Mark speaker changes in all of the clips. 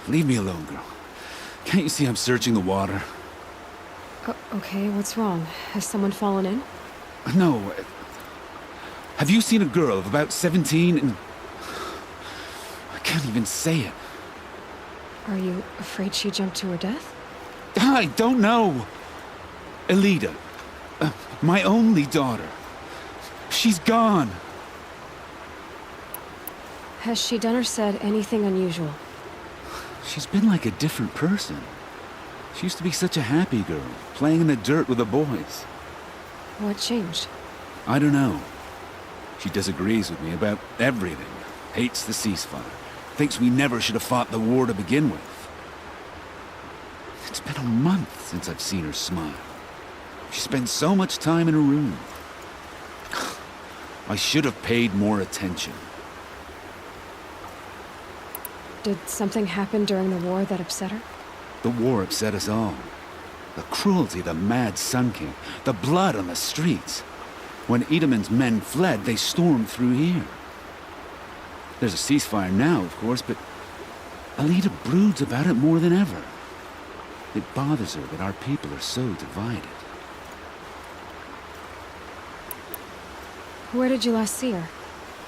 Speaker 1: Leave me alone, girl. Can't you see I'm searching the water?
Speaker 2: Okay, what's wrong? Has someone fallen in?
Speaker 1: No. Have you seen a girl of about 17 and... I can't even say it.
Speaker 2: Are you afraid she jumped to her death?
Speaker 1: I don't know. Elida. My only daughter. She's gone.
Speaker 2: Has she done or said anything unusual?
Speaker 1: She's been like a different person. She used to be such a happy girl, playing in the dirt with the boys.
Speaker 2: What changed?
Speaker 1: I don't know. She disagrees with me about everything. Hates the ceasefire. Thinks we never should have fought the war to begin with. It's been a month since I've seen her smile. She spends so much time in her room. I should have paid more attention.
Speaker 2: Did something happen during the war that upset her?
Speaker 1: The war upset us all. The cruelty of the mad Sun King, the blood on the streets. When Edaman's men fled, they stormed through here. There's a ceasefire now, of course, but Elida broods about it more than ever. It bothers her that our people are so divided.
Speaker 2: Where did you last see her?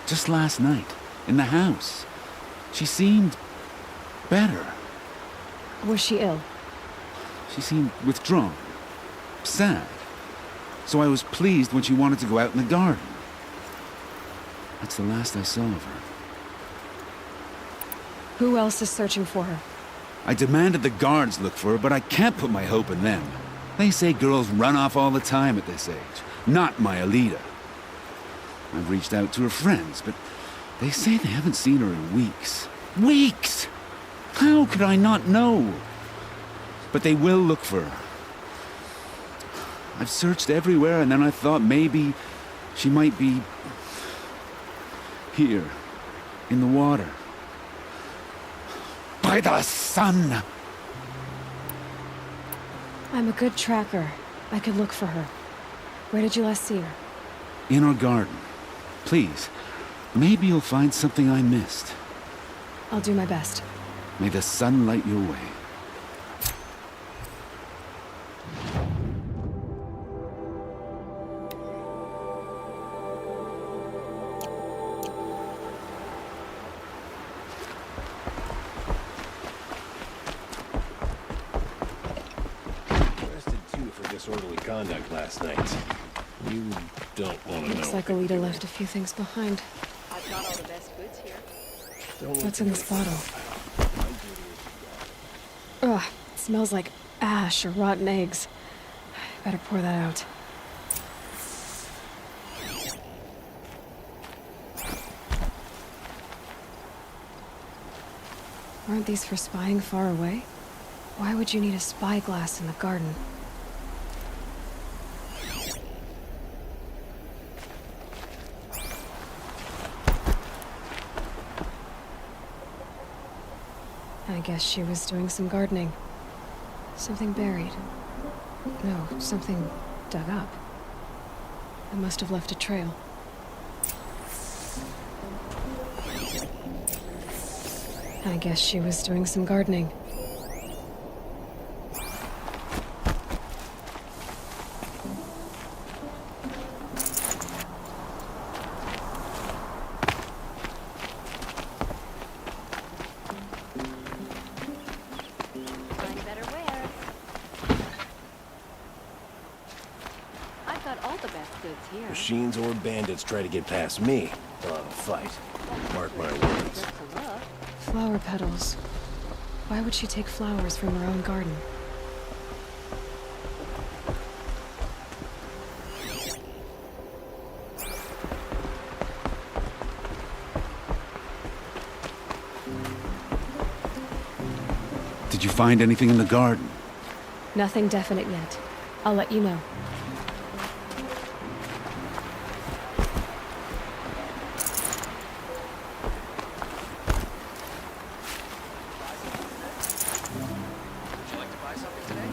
Speaker 1: Just last night, in the house. She seemed better.
Speaker 2: Was she ill?
Speaker 1: She seemed withdrawn, sad. So I was pleased when she wanted to go out in the garden. That's the last I saw of her.
Speaker 2: Who else is searching for her?
Speaker 1: I demanded the guards look for her, but I can't put my hope in them. They say girls run off all the time at this age. Not my Elida. I've reached out to her friends, but they say they haven't seen her in weeks. Weeks! How could I not know? But they will look for her. I've searched everywhere, and then I thought maybe she might be here, in the water. By the sun!
Speaker 2: I'm a good tracker. I could look for her. Where did you last see her?
Speaker 1: In our garden. Please, maybe you'll find something I missed.
Speaker 2: I'll do my best.
Speaker 1: May the sun light your way.
Speaker 3: Arrested two for disorderly conduct last night. You don't want to know.
Speaker 2: Looks like Alita left a few things behind.
Speaker 4: I've got all the best goods here.
Speaker 2: What's in this bottle? Ugh, it smells like ash or rotten eggs. Better pour that out. Aren't these for spying far away? Why would you need a spyglass in the garden? I guess she was doing some gardening. Something buried. No, something dug up. It must have left a trail. I guess she was doing some gardening.
Speaker 4: Find better wares. I've got all the best goods here.
Speaker 3: Machines or bandits try to get past me, they'll have a fight. Mark my words.
Speaker 4: Just to look.
Speaker 2: Flower petals. Why would she take flowers from her own garden?
Speaker 1: Did you find anything in the garden?
Speaker 2: Nothing definite yet. I'll let you know.
Speaker 5: Would you like to buy something today?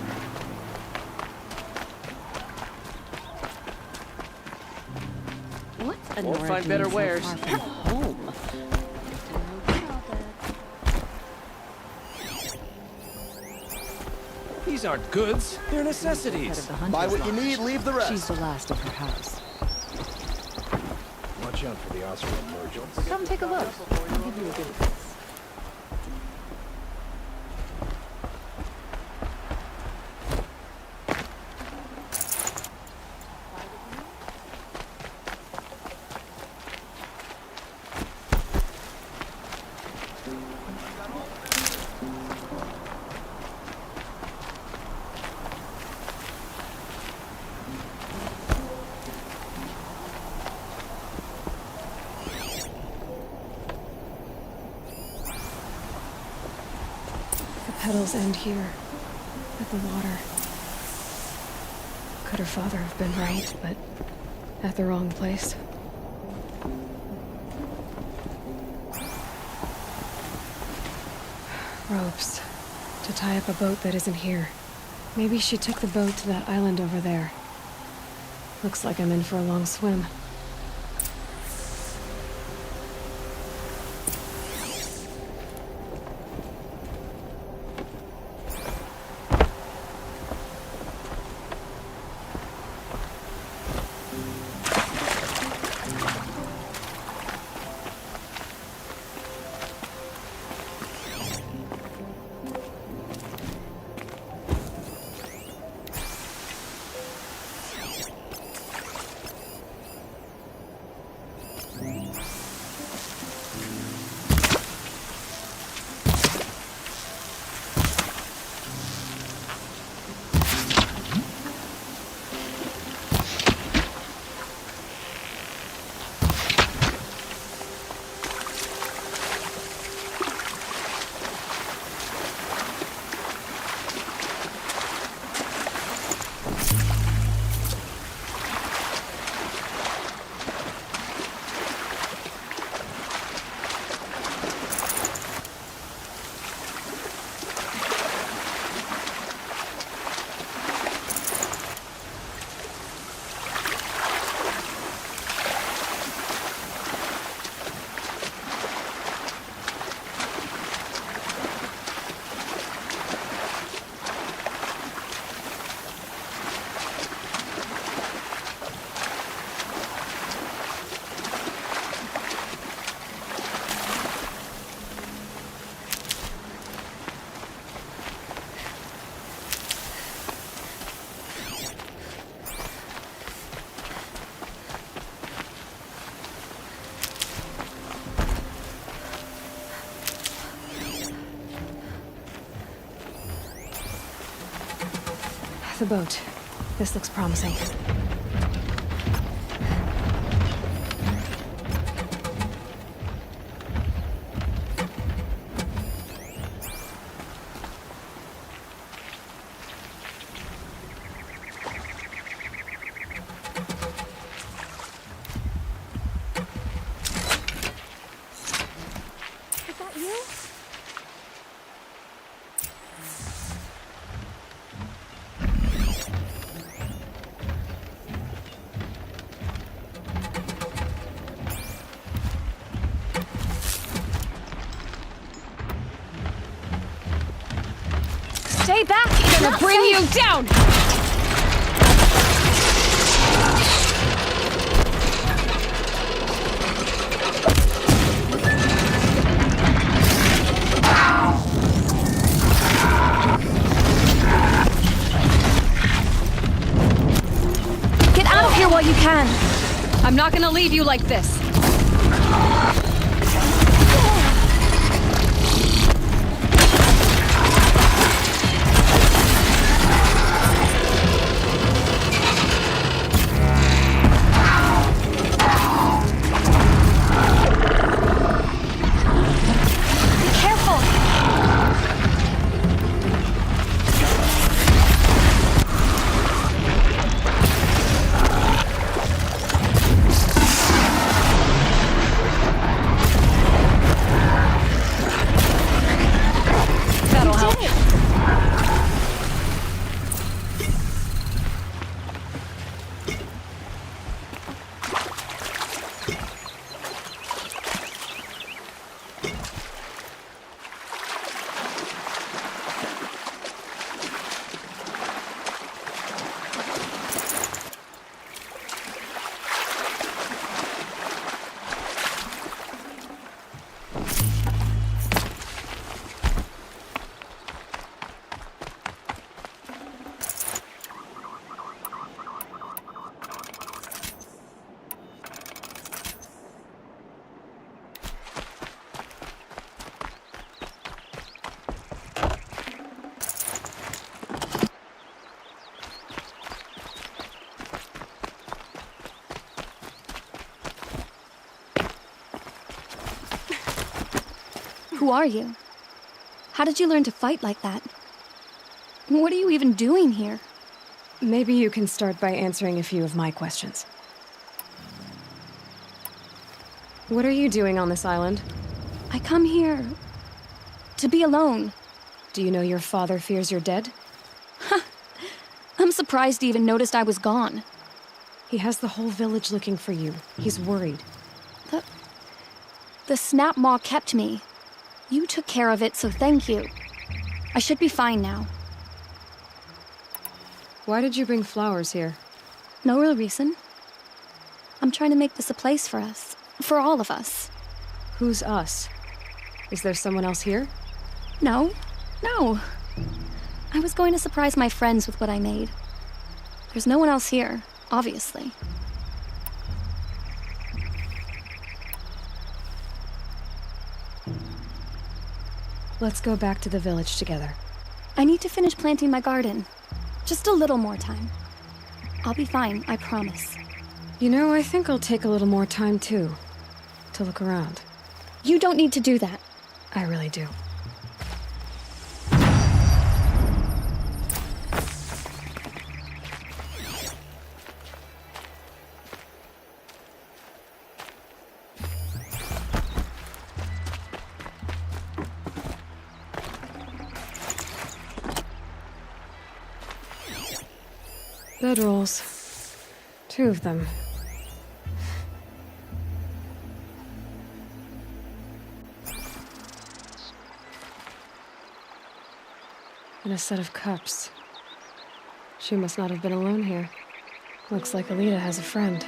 Speaker 4: What's a
Speaker 5: Won't
Speaker 4: Nora
Speaker 5: find
Speaker 4: doing
Speaker 5: better
Speaker 4: so
Speaker 5: wares.
Speaker 4: far from home? Good to know about that.
Speaker 3: These aren't goods, they're
Speaker 4: Head
Speaker 3: necessities.
Speaker 4: of the Hunter's
Speaker 6: Buy what you
Speaker 4: Lodge.
Speaker 6: need, leave the rest.
Speaker 4: She's the last of her house.
Speaker 3: Watch out for the Oscar merchants.
Speaker 4: Come take a look. I'll give you a good price.
Speaker 2: The petals end here, at the water. Could her father have been right, but at the wrong place? Ropes. To tie up a boat that isn't here. Maybe she took the boat to that island over there. Looks like I'm in for a long swim. The boat. This looks promising.
Speaker 4: Is that you?
Speaker 2: Stay back! I'm gonna bring you down! Get out of here while you can! I'm not gonna leave you like this!
Speaker 6: Who are you? How did you learn to fight like that? What are you even doing here?
Speaker 2: Maybe you can start by answering a few of my questions. What are you doing on this island?
Speaker 6: I come here to be alone.
Speaker 2: Do you know your father fears you're dead?
Speaker 6: I'm surprised he even noticed I was gone.
Speaker 2: He has the whole village looking for you. He's worried.
Speaker 6: The snap maw kept me. You took care of it, so thank you. I should be fine now.
Speaker 2: Why did you bring flowers here?
Speaker 6: No real reason. I'm trying to make this a place for us. For all of us.
Speaker 2: Who's us? Is there someone else here?
Speaker 6: No. I was going to surprise my friends with what I made. There's no one else here, obviously.
Speaker 2: Let's go back to the village together.
Speaker 6: I need to finish planting my garden. Just a little more time. I'll be fine, I promise.
Speaker 2: You know, I think I'll take a little more time, too. To look around.
Speaker 6: You don't need to do that.
Speaker 2: I really do. Bedrolls. 2 of them. And a set of cups. She must not have been alone here. Looks like Alita has a friend.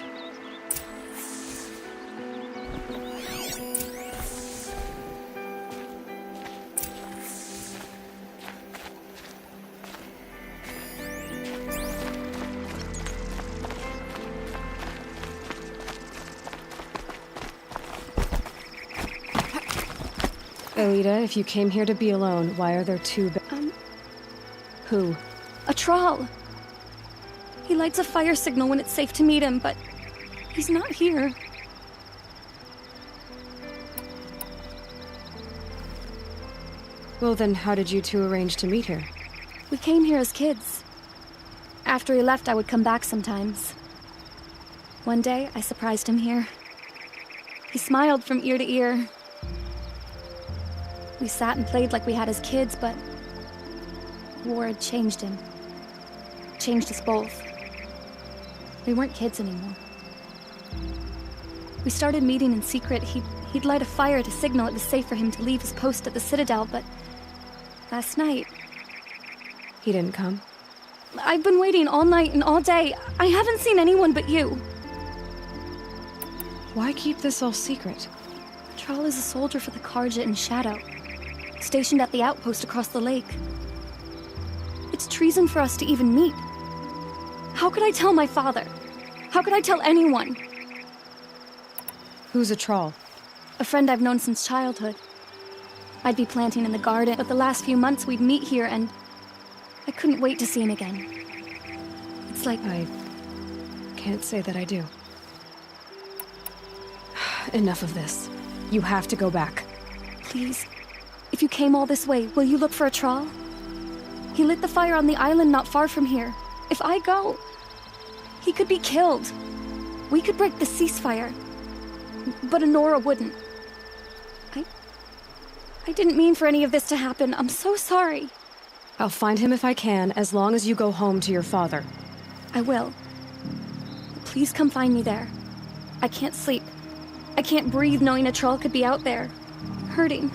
Speaker 2: Alita, if you came here to be alone, why are there 2 Who?
Speaker 6: A troll. He lights a fire signal when it's safe to meet him, but he's not here.
Speaker 2: Well then, how did you 2 arrange to meet here?
Speaker 6: We came here as kids. After he left, I would come back sometimes. One day, I surprised him here. He smiled from ear to ear. We sat and played like we had as kids, but war had changed him. Changed us both. We weren't kids anymore. We started meeting in secret. He'd light a fire to signal it was safe for him to leave his post at the Citadel, but last night...
Speaker 2: He didn't come?
Speaker 6: I've been waiting all night and all day. I haven't seen anyone but you.
Speaker 2: Why keep this all secret?
Speaker 6: Thrall is a soldier for the Karja in Shadow, stationed at the outpost across the lake. It's treason for us to even meet. How could I tell my father? How could I tell anyone?
Speaker 2: Who's a troll?
Speaker 6: A friend I've known since childhood. I'd be planting in the garden, but the last few months we'd meet here, and I couldn't wait to see him again. It's like...
Speaker 2: I can't say that I do. Enough of this. You have to go back.
Speaker 6: Please, if you came all this way, will you look for a troll? He lit the fire on the island not far from here. If I go, he could be killed. We could break the ceasefire, but Honora wouldn't. I didn't mean for any of this to happen. I'm so sorry.
Speaker 2: I'll find him if I can, as long as you go home to your father.
Speaker 6: I will. Please come find me there. I can't sleep. I can't breathe knowing a troll could be out there, hurting.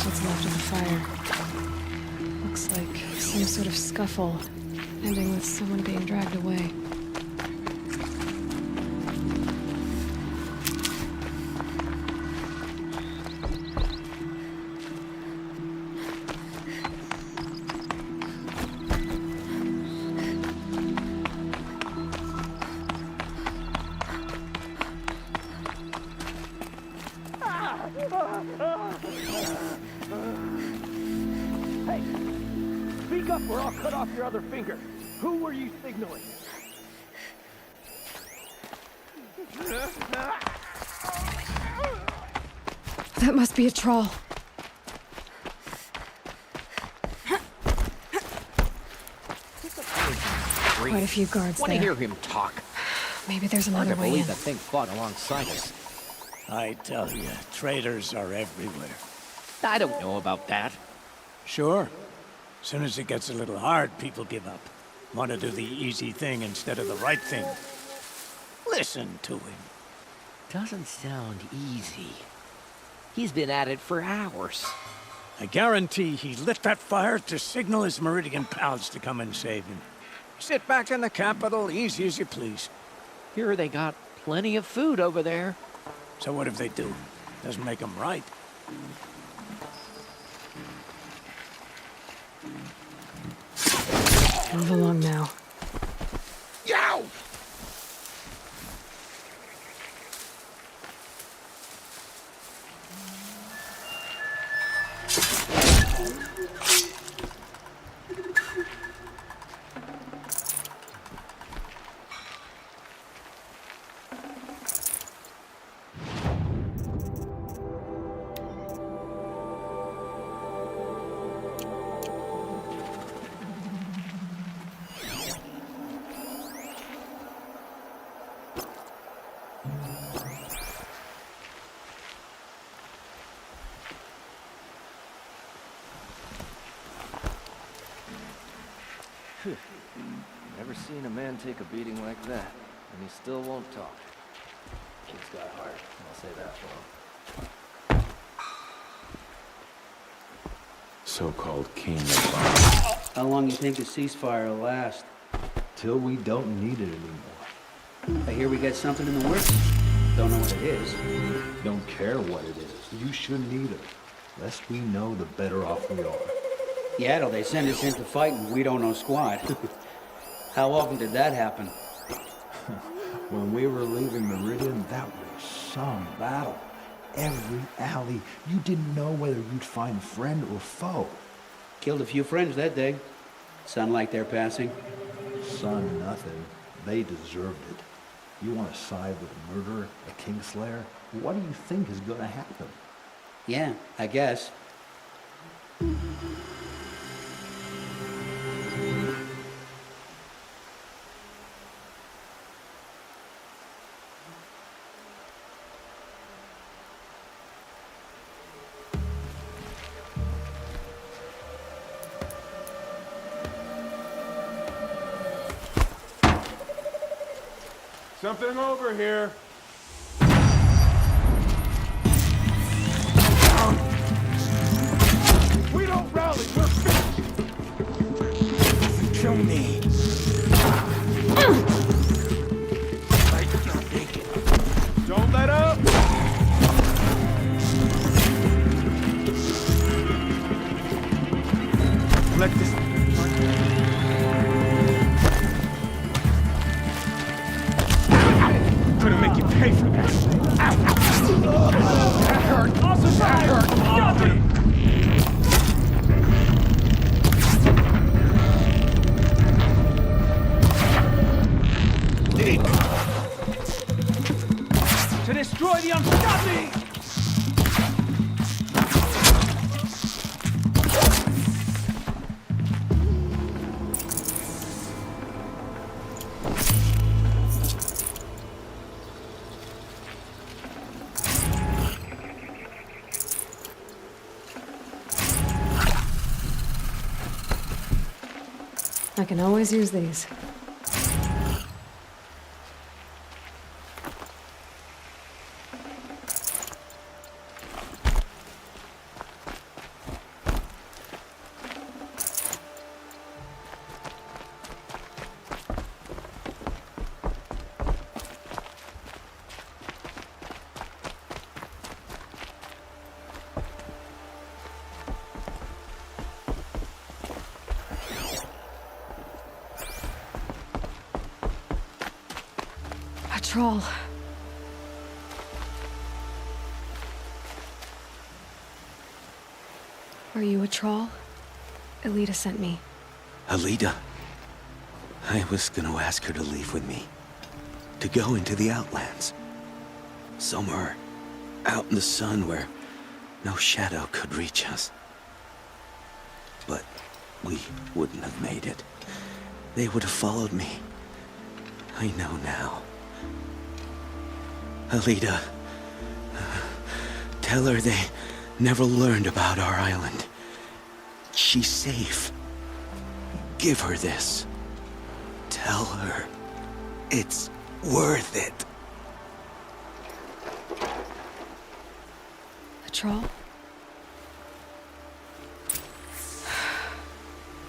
Speaker 2: what's left of the fire. Looks like some sort of scuffle, ending with someone being dragged away.
Speaker 3: Hey! Speak up or I'll cut off your other finger. Who were you signaling?
Speaker 2: That must be a troll. Quite a few guards
Speaker 5: Want to
Speaker 2: there.
Speaker 5: hear him talk?
Speaker 2: Maybe there's
Speaker 5: Hard
Speaker 2: another
Speaker 5: to
Speaker 2: way
Speaker 5: believe
Speaker 2: in.
Speaker 5: that thing fought alongside us.
Speaker 7: I tell you, traitors are everywhere.
Speaker 5: I don't know about that.
Speaker 7: Sure. As soon as it gets a little hard, people give up. Want to do the easy thing instead of the right thing. Listen to him.
Speaker 5: Doesn't sound easy. He's been at it for hours.
Speaker 7: I guarantee he lit that fire to signal his Meridian pals to come and save him. Sit back in the capital, easy as you please.
Speaker 5: Here they got plenty of food over there.
Speaker 7: So what if they do? Doesn't make them right.
Speaker 2: Move along now.
Speaker 7: Yow!
Speaker 3: Never seen a man take a beating like that, and he still won't talk. Kid's got heart, I'll say that for him.
Speaker 1: So-called king of Bob.
Speaker 8: How long you think the ceasefire will last?
Speaker 9: Till we don't need it anymore.
Speaker 8: I hear we got something in the works. Don't know what it is.
Speaker 9: Don't care what it is. You shouldn't either. Less we know, the better off we are.
Speaker 8: Yeah, till they send us into fighting, we don't know squat. How often did that happen?
Speaker 9: When we were leaving Meridian, that was some battle. Every alley, you didn't know whether you'd find friend or foe.
Speaker 8: Killed a few friends that day. Sound like they're passing?
Speaker 9: Son, nothing. They deserved it. You want to side with a murderer, a kingslayer? What do you think is gonna happen?
Speaker 8: Yeah, I guess.
Speaker 1: Something over here.
Speaker 3: We don't rally, we're finished!
Speaker 7: Kill me.
Speaker 1: Don't let up! Let this... Gonna make you pay for this. Ow! That hurt! Officer! That hurt! Stop it! To destroy the ungodly!
Speaker 2: I can always use these. troll. Are you a troll? Elita sent me.
Speaker 10: Alita. I was gonna ask her to leave with me. To go into the Outlands. Somewhere out in the sun where no shadow could reach us. But we wouldn't have made it. They would have followed me. I know now. Alita, tell her they never learned about our island. She's safe. Give her this. Tell her it's worth it.
Speaker 2: A troll?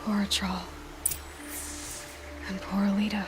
Speaker 2: Poor troll. And poor Alita.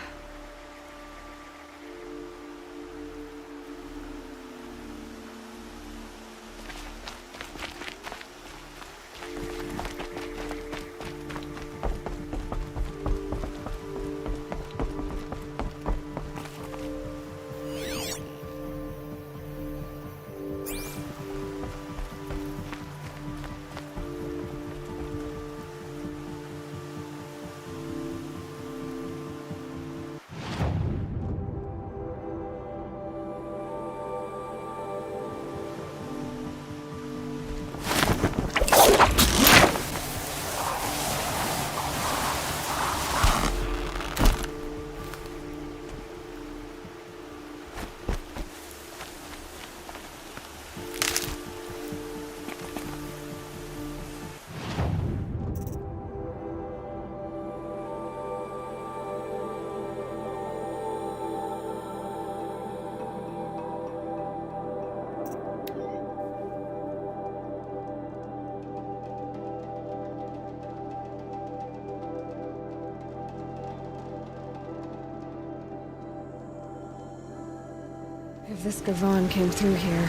Speaker 2: If this Gavan came through here,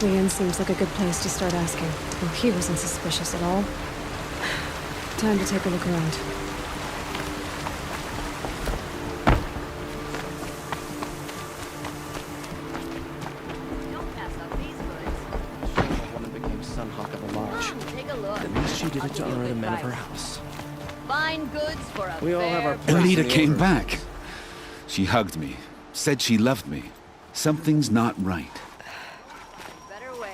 Speaker 2: the inn seems like a good place to start asking. Well, he wasn't suspicious at all. Time to take a look around.
Speaker 4: Don't pass up these goods.
Speaker 3: The woman became Sunhawk of the Lodge.
Speaker 4: Come, take a look.
Speaker 3: At least she did
Speaker 4: I'll
Speaker 3: it to
Speaker 4: give you a
Speaker 3: honor the
Speaker 4: good
Speaker 3: men of her
Speaker 4: price.
Speaker 3: house.
Speaker 4: Fine goods for a
Speaker 3: We all have our
Speaker 4: fair
Speaker 3: price.
Speaker 1: Alita
Speaker 3: in the
Speaker 1: came
Speaker 3: order.
Speaker 1: back. She hugged me, said she loved me. Something's not right.
Speaker 4: better wares.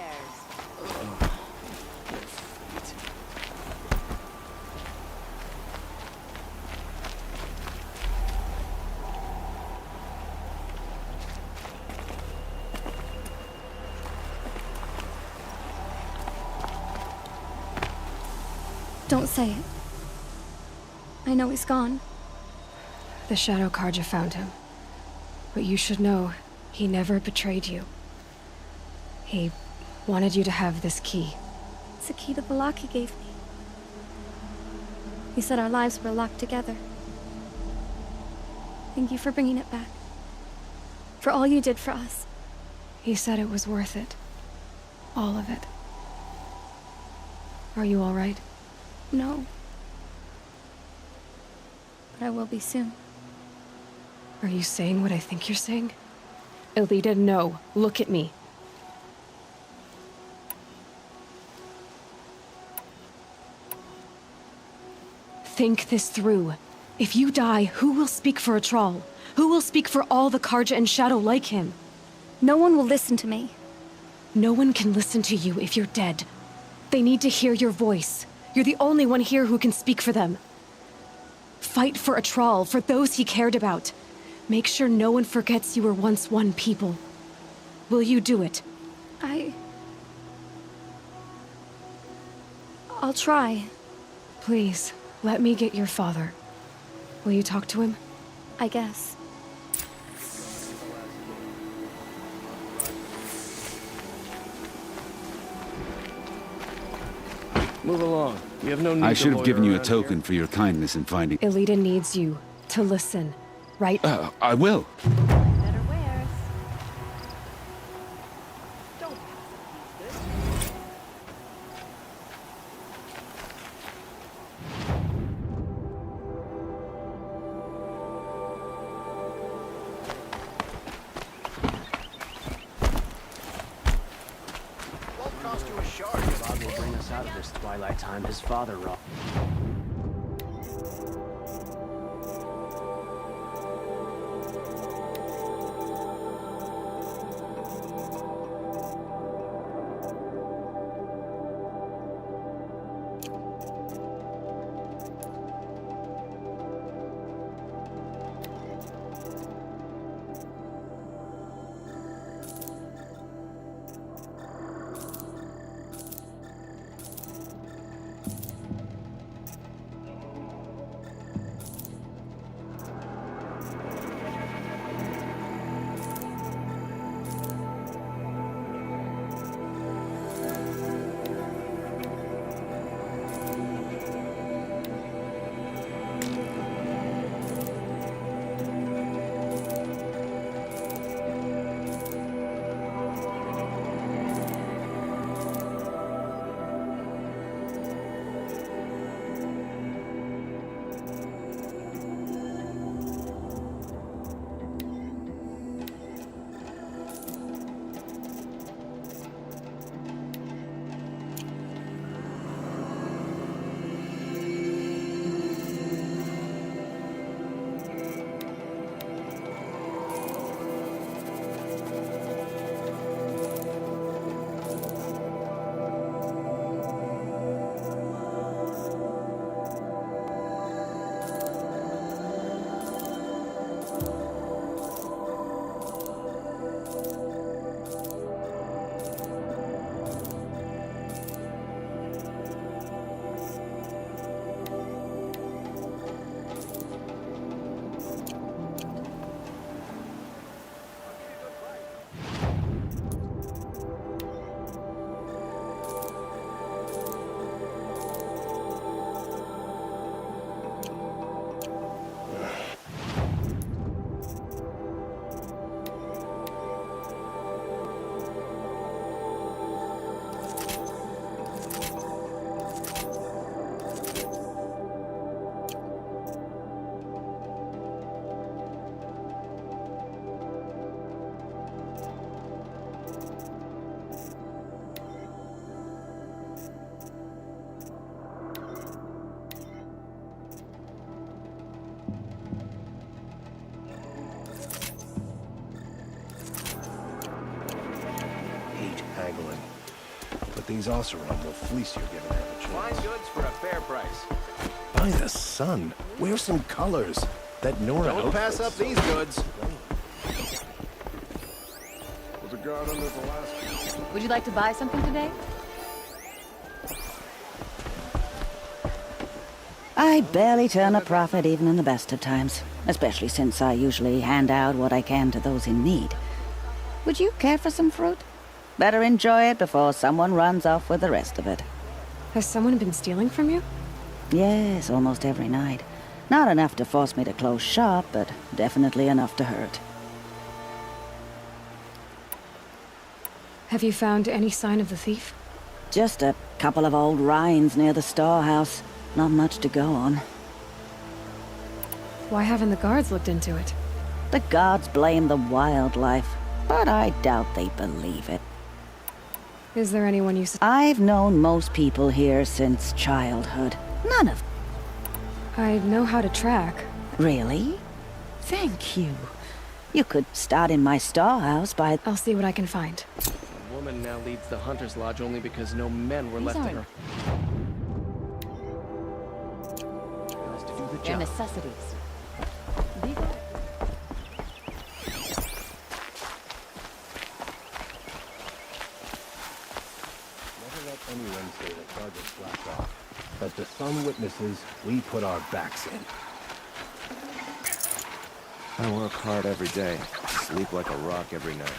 Speaker 6: Don't say it. I know he's gone.
Speaker 2: The Shadow Karja found him. But you should know, he never betrayed you. He wanted you to have this key.
Speaker 6: It's a key the Balaki gave me. He said our lives were locked together. Thank you for bringing it back. For all you did for us.
Speaker 2: He said it was worth it. All of it. Are you all right?
Speaker 6: No. But I will be soon.
Speaker 2: Are you saying what I think you're saying? Elita, no. Look at me. Think this through. If you die, who will speak for a troll? Who will speak for all the Karja and Shadow like him?
Speaker 6: No one will listen to me.
Speaker 2: No one can listen to you if you're dead. They need to hear your voice. You're the only one here who can speak for them. Fight for a troll, for those he cared about. Make sure no one forgets you were once one people. Will you do it?
Speaker 6: I'll try.
Speaker 2: Please, let me get your father. Will you talk to him?
Speaker 6: I guess.
Speaker 3: Move along. We have no need
Speaker 1: I
Speaker 3: to
Speaker 1: should have
Speaker 3: loiter
Speaker 1: given you a
Speaker 3: around
Speaker 1: token
Speaker 3: here.
Speaker 1: for your kindness in finding...
Speaker 2: Elita needs you to listen, right?
Speaker 1: I will.
Speaker 4: Better wares. Don't pass up these goods.
Speaker 3: It's twilight time. His father robbed.
Speaker 11: But these Oseram will fleece you given half a chance.
Speaker 3: Fine goods for a fair price.
Speaker 11: By the sun, wear some colors. That Nora
Speaker 3: Don't pass up these goods.
Speaker 11: Was a guard under the last...
Speaker 4: Would you like to buy something today?
Speaker 12: I barely turn a profit even in the best of times, especially since I usually hand out what I can to those in need. Would you care for some fruit? Better enjoy it before someone runs off with the rest of it.
Speaker 2: Has someone been stealing from you?
Speaker 12: Yes, almost every night. Not enough to force me to close shop, but definitely enough to hurt.
Speaker 2: Have you found any sign of the thief?
Speaker 12: Just a couple of old rinds near the storehouse. Not much to go on.
Speaker 2: Why haven't the guards looked into it?
Speaker 12: The gods blame the wildlife, but I doubt they believe it.
Speaker 2: Is there anyone you...
Speaker 12: I've known most people here since childhood. None of...
Speaker 2: I know how to track.
Speaker 12: Really? Thank you. You could start in my storehouse by...
Speaker 2: I'll see what I can find.
Speaker 3: A woman now leads the Hunter's Lodge only because no men were left in her. Has to do the
Speaker 4: Their
Speaker 3: job.
Speaker 4: necessities. These are...
Speaker 11: Anyone say the target slapped off. But the sun witnesses, we put our backs in.
Speaker 13: I work hard every day, sleep like a rock every night.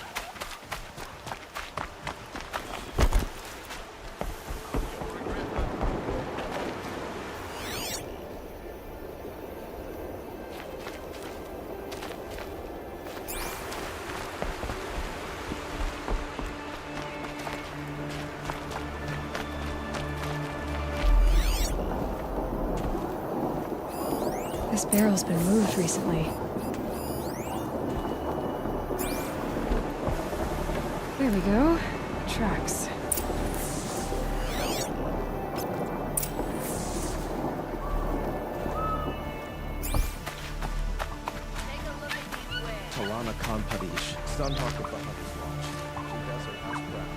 Speaker 2: This barrel's been moved recently. There we go. Tracks.
Speaker 13: Anna Khan Padish, son talk of the Hunters Watch. She does her house proud.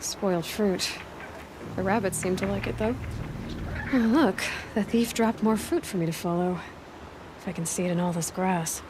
Speaker 2: Spoiled fruit. The rabbits seem to like it, though. Oh, look, the thief dropped more fruit for me to follow. If I can see it in all this grass.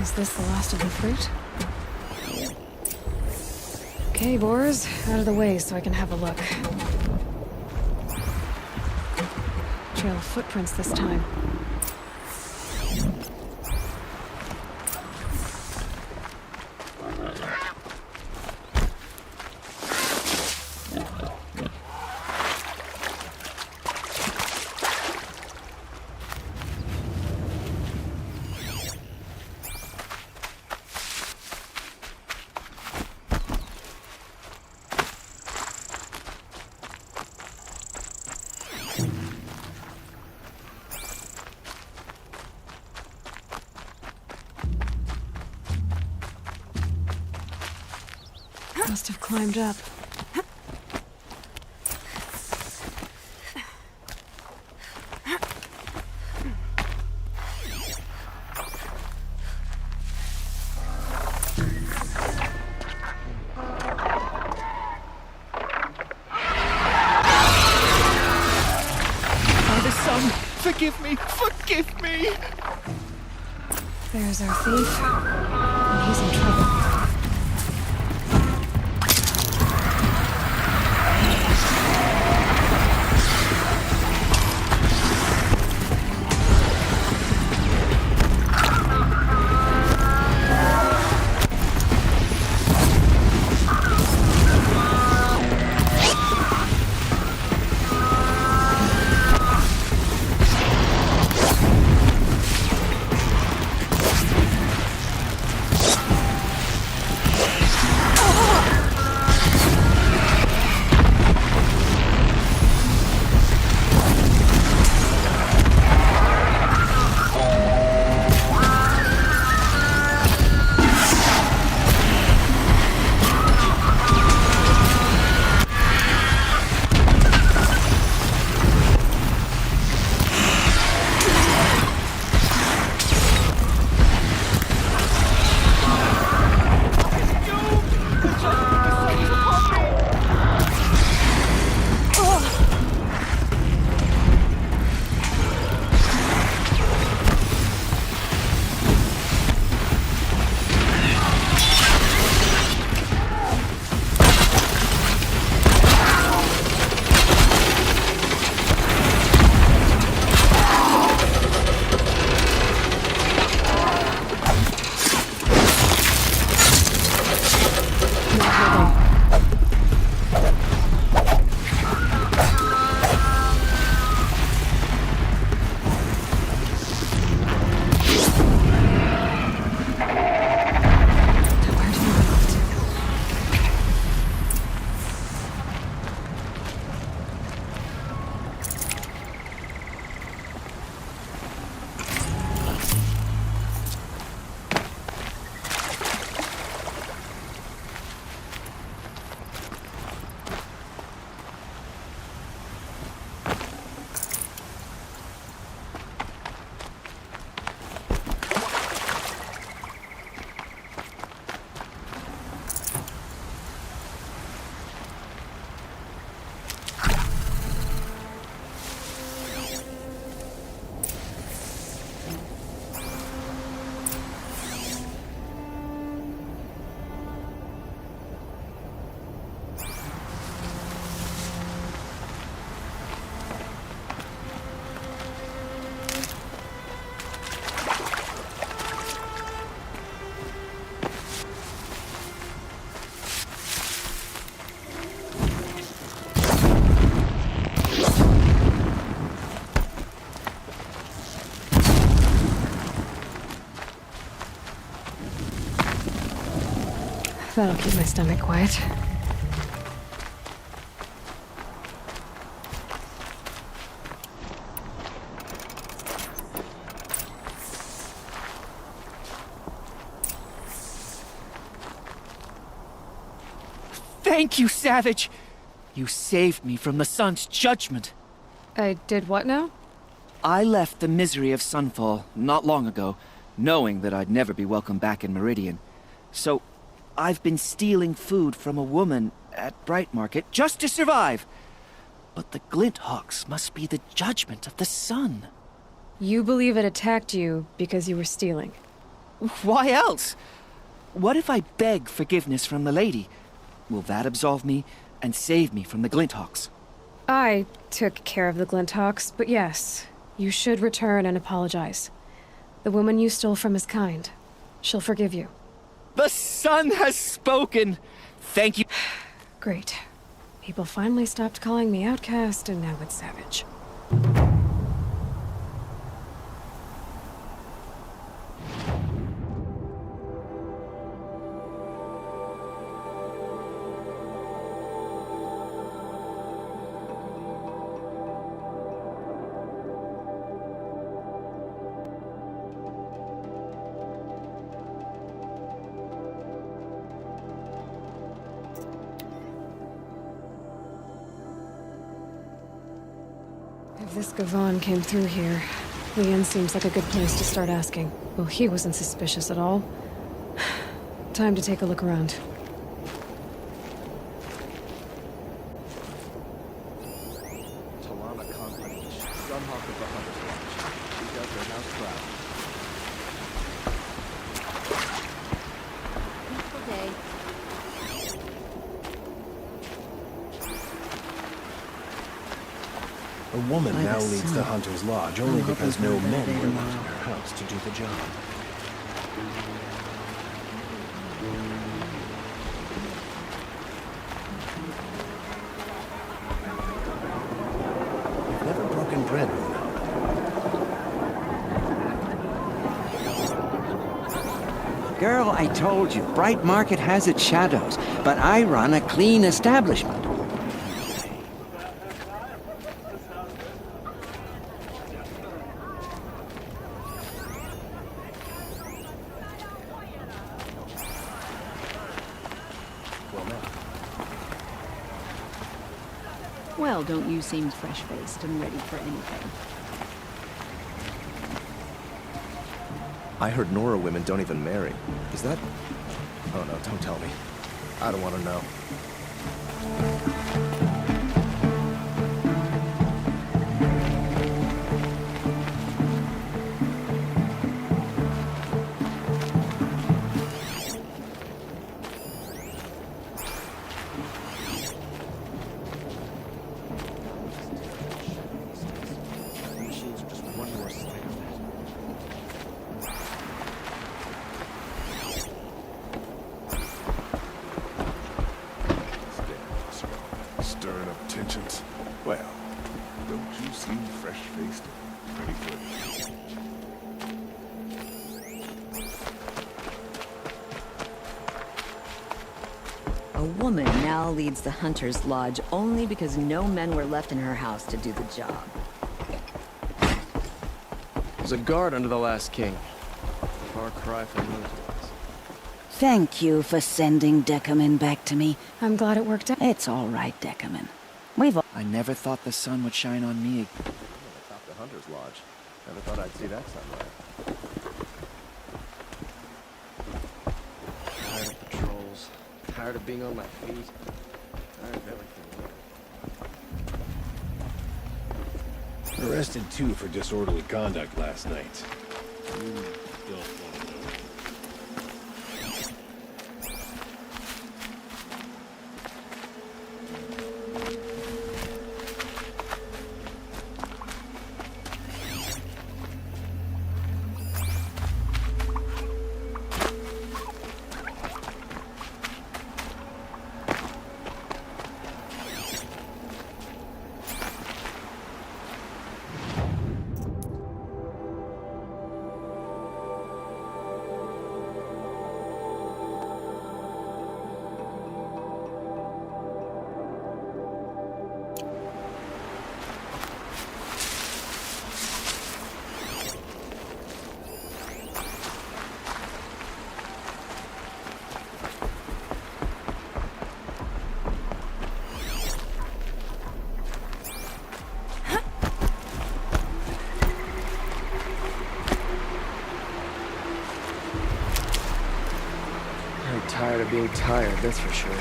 Speaker 2: Is this the last of the fruit? Okay, boars, out of the way so I can have a look. Trail of footprints this time. Must have climbed up.
Speaker 1: Father, son, forgive me! Forgive me!
Speaker 2: There's our thief. And he's in trouble. That'll keep my stomach quiet.
Speaker 14: Thank you, Savage! You saved me from the sun's judgment.
Speaker 2: I did what now?
Speaker 14: I left the misery of Sunfall not long ago, knowing that I'd never be welcome back in Meridian. So, I've been stealing food from a woman at Bright Market just to survive. But the Glinthawks must be the judgment of the sun.
Speaker 2: You believe it attacked you because you were stealing?
Speaker 14: Why else? What if I beg forgiveness from the lady? Will that absolve me and save me from the Glinthawks?
Speaker 2: I took care of the Glinthawks, but yes, you should return and apologize. The woman you stole from is kind. She'll forgive you.
Speaker 14: The sun has spoken! Thank you.
Speaker 2: Great. People finally stopped calling me outcast, and now it's Savage. If this Gavon came through here, the inn seems like a good place to start asking. Well, he wasn't suspicious at all. Time to take a look around.
Speaker 13: Talana Company, Sunhawk of the Hunter's Watch. She does their house proud.
Speaker 4: Peaceful day.
Speaker 11: A woman now leads the Hunter's Lodge only because no men were left in her house to do the job. You've never broken bread with an
Speaker 5: Girl, I told you, Bright Market has its shadows, but I run a clean establishment.
Speaker 4: Well, don't you seem fresh-faced and ready for anything.
Speaker 13: I heard Nora women don't even marry. Is that... Oh no, don't tell me. I don't want to know.
Speaker 15: Stirring up tensions. Well, don't you seem fresh-faced and ready for it?
Speaker 16: A woman now leads the Hunter's Lodge only because no men were left in her house to do the job.
Speaker 3: There's a guard under the last king. Far cry from those days.
Speaker 12: Thank you for sending Decamin back to me.
Speaker 2: I'm glad it worked out.
Speaker 12: It's all right, Decamin.
Speaker 14: I never thought the sun would shine on me.
Speaker 13: Atop the Hunter's Lodge. Never thought I'd see that sunlight.
Speaker 3: Tired of patrols. Tired of being on my feet. Tired of everything.
Speaker 11: Arrested two for disorderly conduct last night. Don't want to know.
Speaker 3: being tired, that's for sure.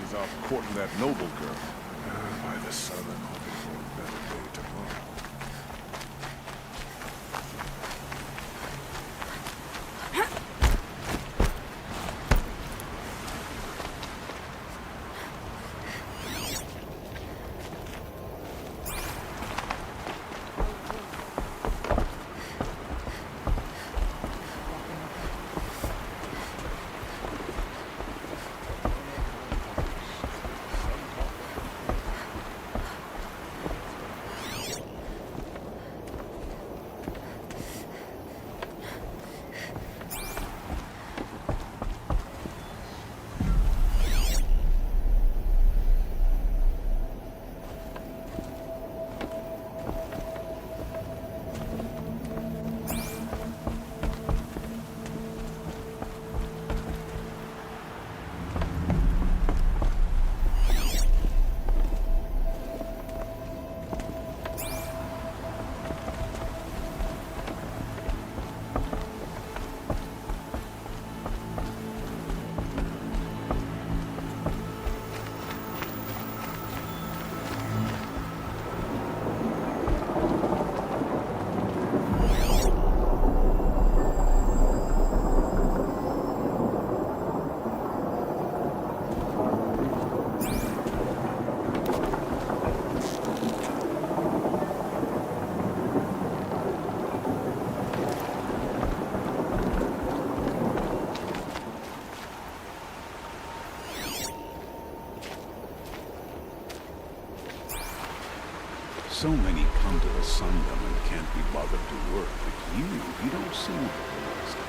Speaker 15: He's off courting that noble girl. By the sun, I'm hoping for a better day tomorrow.
Speaker 1: So many come to the Sundom and can't be bothered to work, but you don't seem to realize it.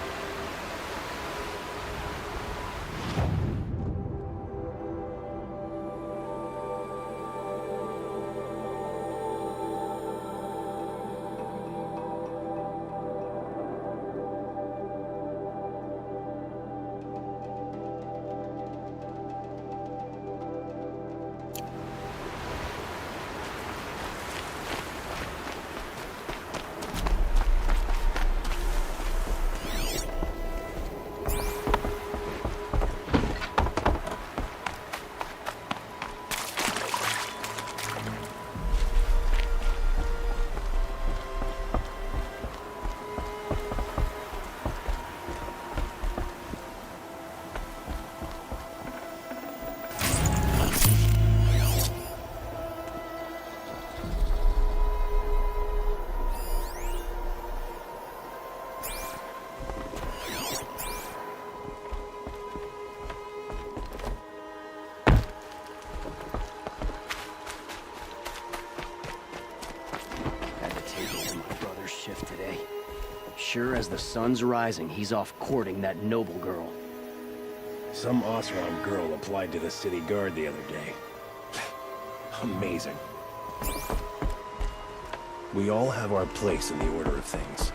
Speaker 3: Today. Sure as the sun's rising, he's off courting that noble girl.
Speaker 11: Some Osram girl applied to the city guard the other day. Amazing. We all have our place in the order of things.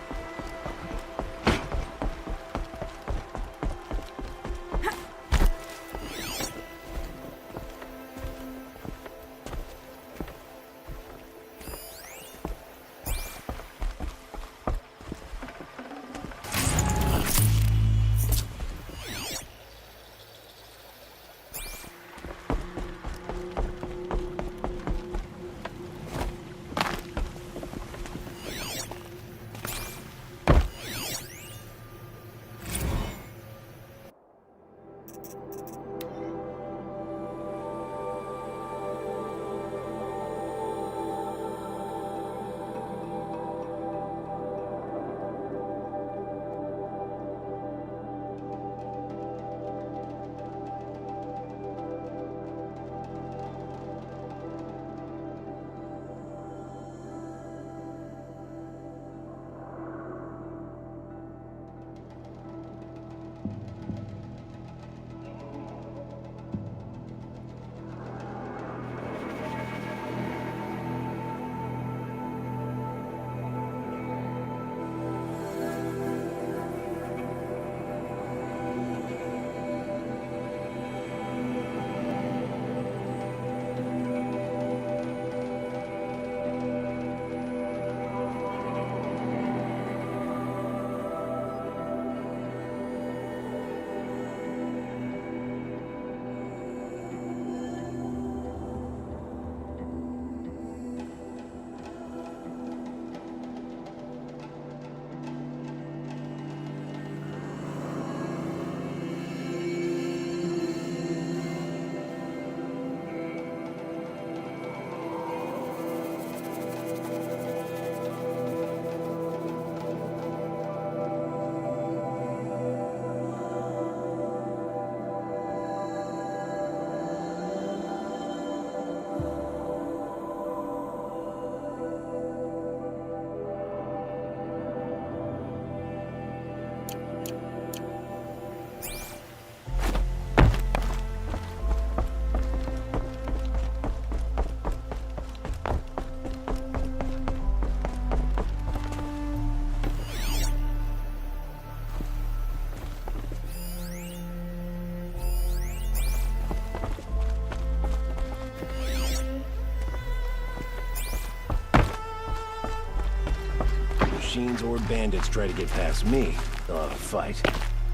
Speaker 11: machines or bandits try to get past me, they'll have a fight.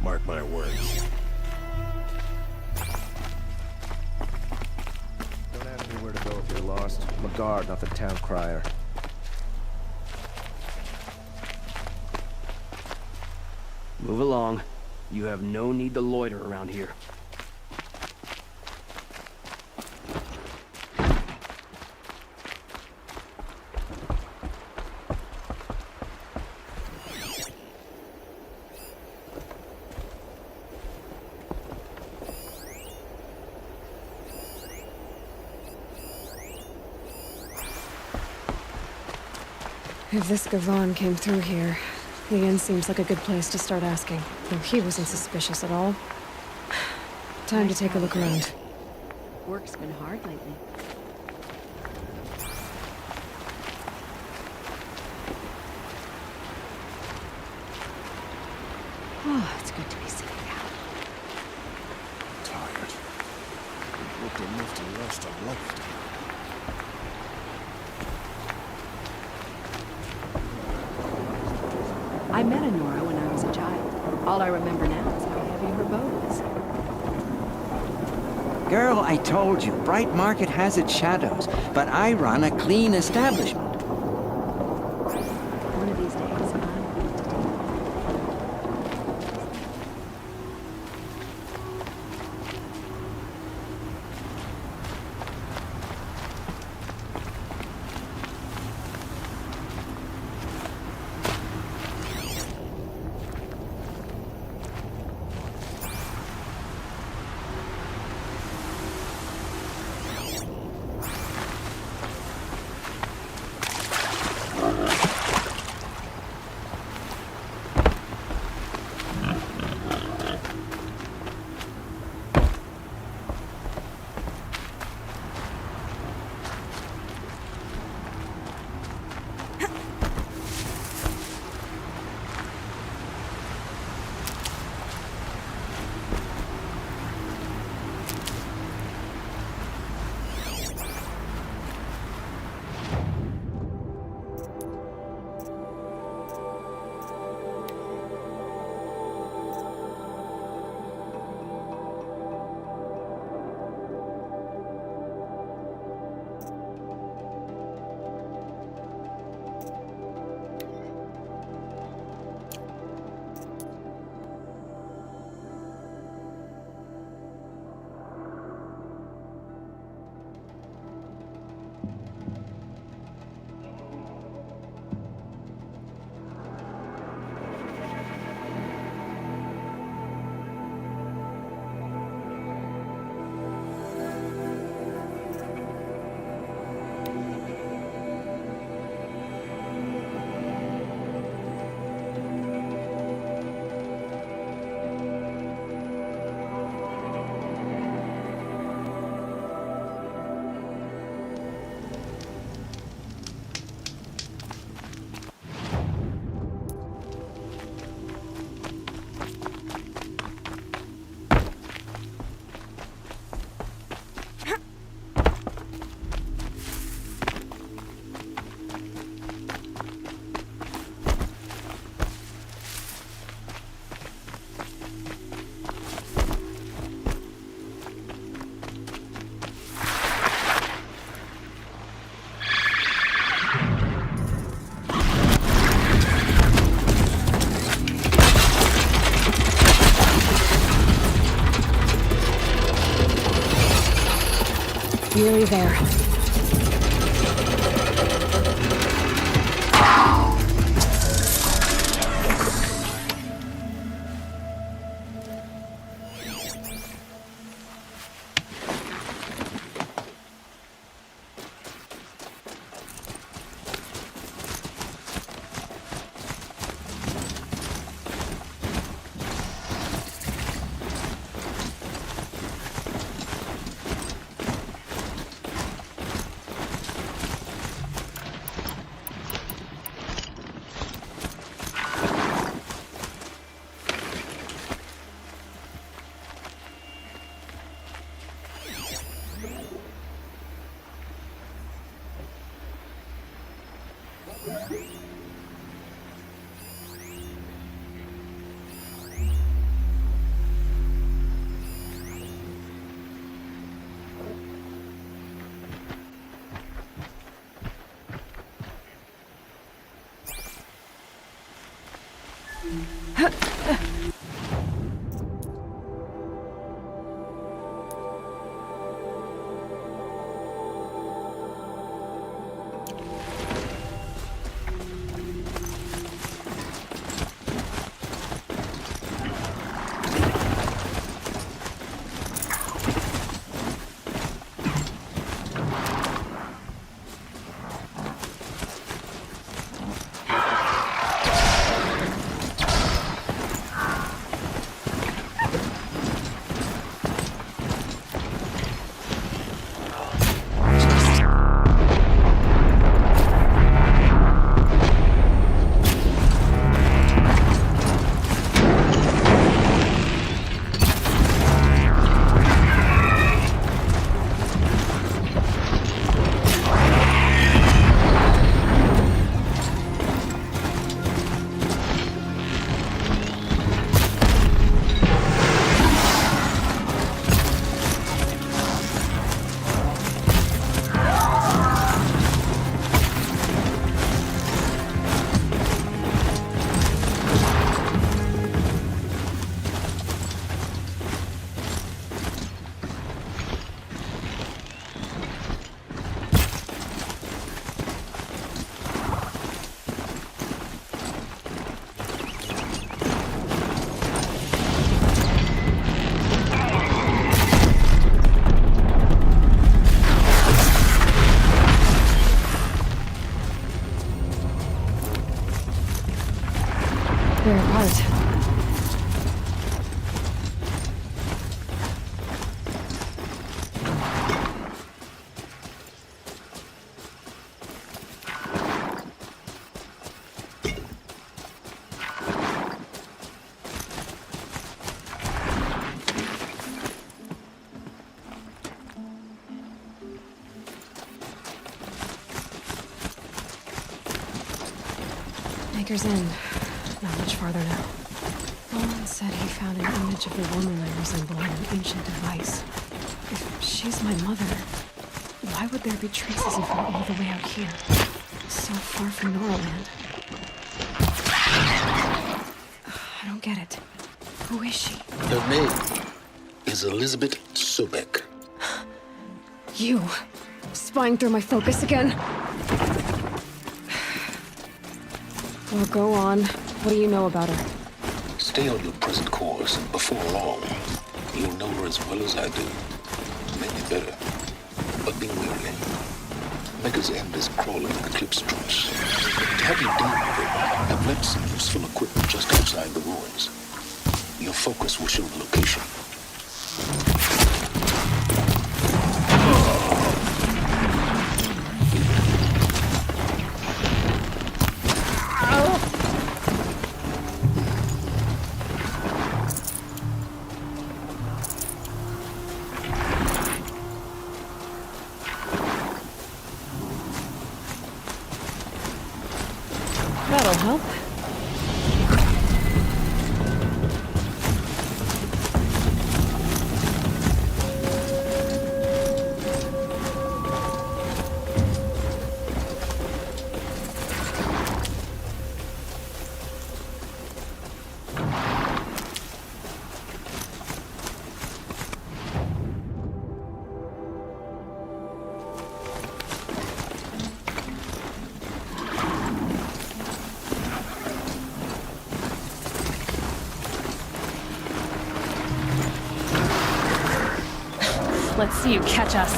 Speaker 11: Mark my words.
Speaker 13: Don't ask me where to go if you're lost. I'm a guard, not the town crier.
Speaker 17: Move along. You have no need to loiter around here.
Speaker 2: If this Gavan came through here, the inn seems like a good place to start asking. Though he wasn't suspicious at all. Time to take a look around.
Speaker 4: Work's been hard lately.
Speaker 16: Oh, it's good to be sitting down.
Speaker 11: Tired. Looked enough to last a lifetime.
Speaker 16: I met Honora when I was a child. All I remember now is how heavy her bow was.
Speaker 5: Girl, I told you, Bright Market has its shadows, but I run a clean establishment.
Speaker 16: One of these days, I'm going to take
Speaker 2: Nearly there. Anchor's End. Not much farther now. Nolan said he found an image of the woman I resemble in an ancient device. If she's my mother, why would there be traces of her all the way out here? So far from Norland. I don't get it. Who is she?
Speaker 18: Her name is Elizabeth Sobek.
Speaker 2: You. Spying through my focus again? Well, go on. What do you know about her?
Speaker 18: Stay on your present course, and before long, you'll know her as well as I do. Maybe better. But be wary. Maker's End is crawling with eclipse troops. To help you deal with it, I've left some useful equipment just outside the ruins. Your focus will show the location.
Speaker 2: That'll help. Let's see you catch us.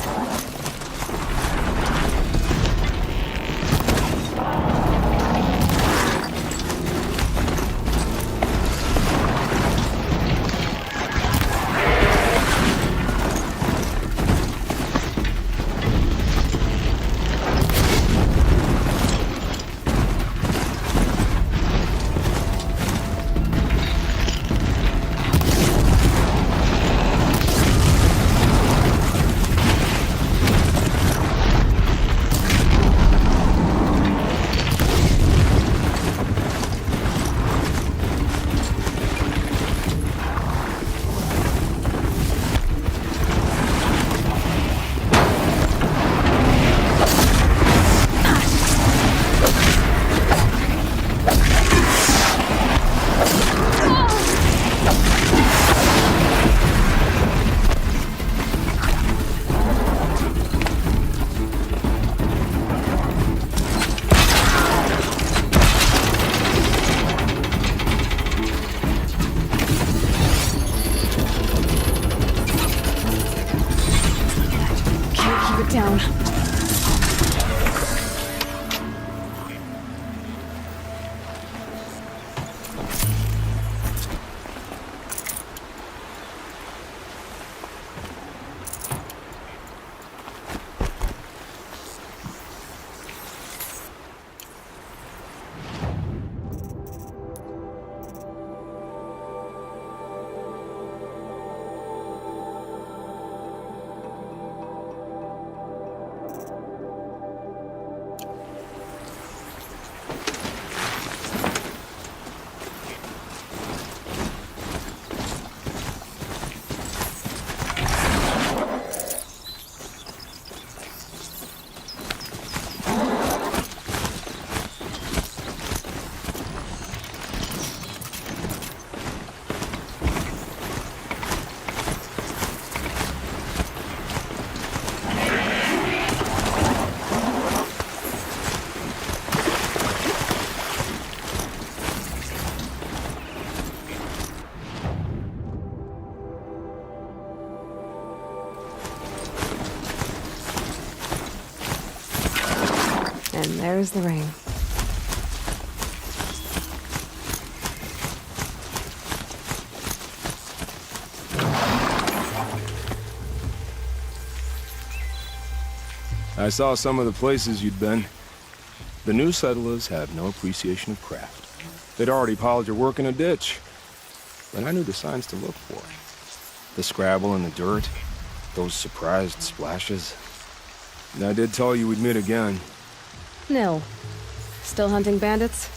Speaker 2: Down. And there's the ring.
Speaker 11: I saw some of the places you'd been. The new settlers had no appreciation of craft. They'd already piled your work in a ditch. But I knew the signs to look for. The scrabble in the dirt, those surprised splashes. And I did tell you we'd meet again.
Speaker 2: Nil. Still hunting bandits?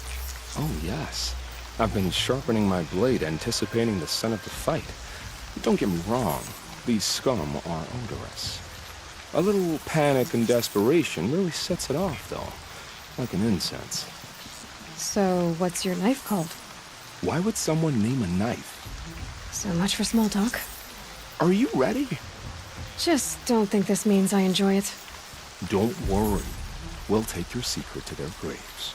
Speaker 11: Oh, yes. I've been sharpening my blade, anticipating the scent of the fight. Don't get me wrong, these scum are odorous. A little panic and desperation really sets it off, though, like an incense.
Speaker 2: So, what's your knife called?
Speaker 11: Why would someone name a knife?
Speaker 2: So much for small talk.
Speaker 11: Are you ready?
Speaker 2: Just don't think this means I enjoy it.
Speaker 11: Don't worry. We'll take your secret to their graves.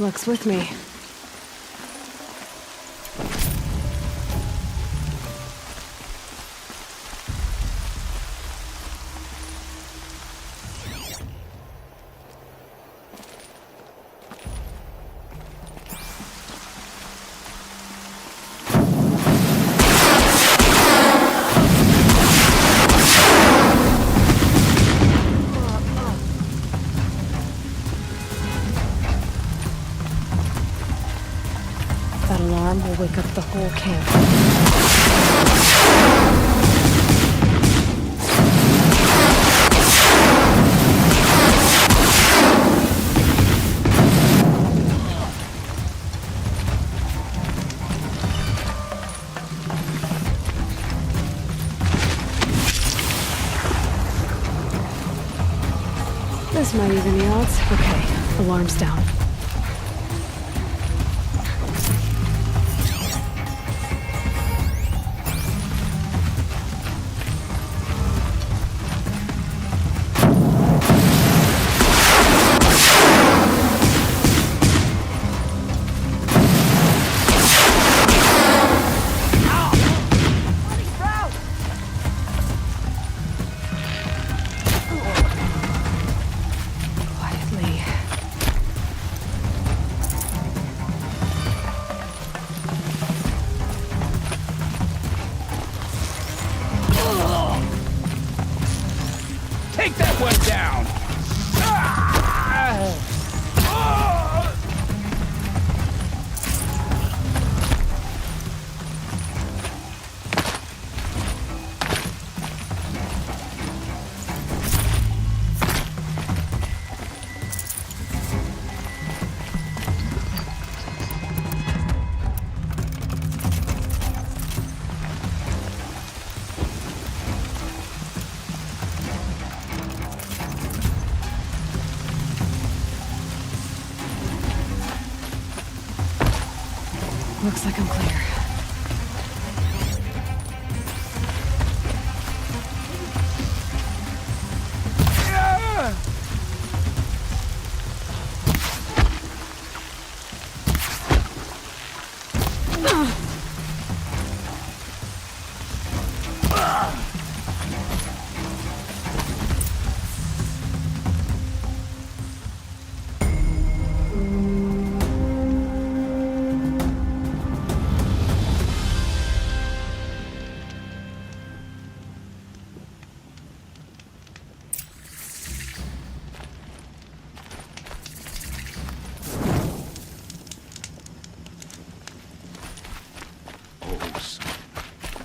Speaker 2: Luck's with me. will wake up the whole camp. This might even the odds. Okay, alarm's down.
Speaker 1: Take that one down!
Speaker 2: Looks like I'm clear.
Speaker 18: Oh, son,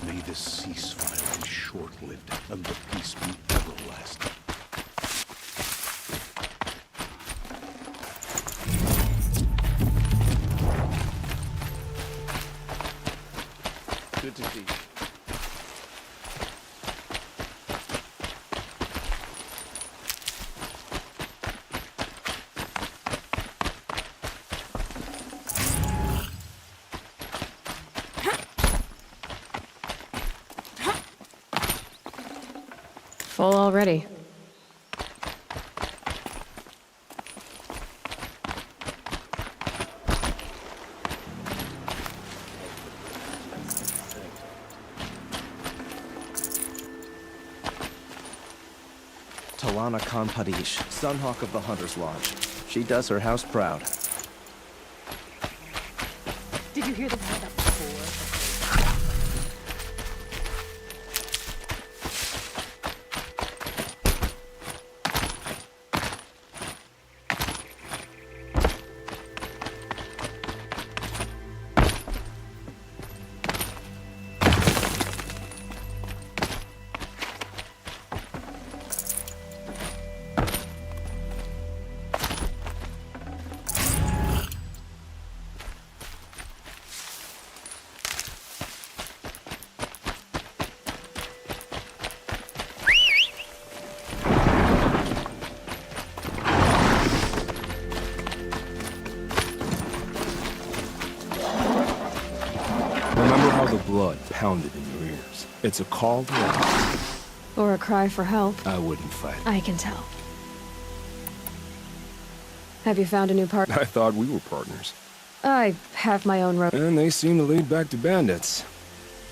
Speaker 18: may the ceasefire be short-lived and the peace be everlasting.
Speaker 3: Good to see you.
Speaker 2: Full already.
Speaker 13: Talana Khanpadish, Sunhawk of the Hunter's Lodge. She does her house proud.
Speaker 4: Did you hear the word up before?
Speaker 11: Remember how the blood pounded in your ears. It's a call to action.
Speaker 2: Or a cry for help.
Speaker 11: I wouldn't fight.
Speaker 2: I can tell. Have you found a new partner?
Speaker 11: I thought we were partners.
Speaker 2: I have my own road.
Speaker 11: And they seem to lead back to bandits.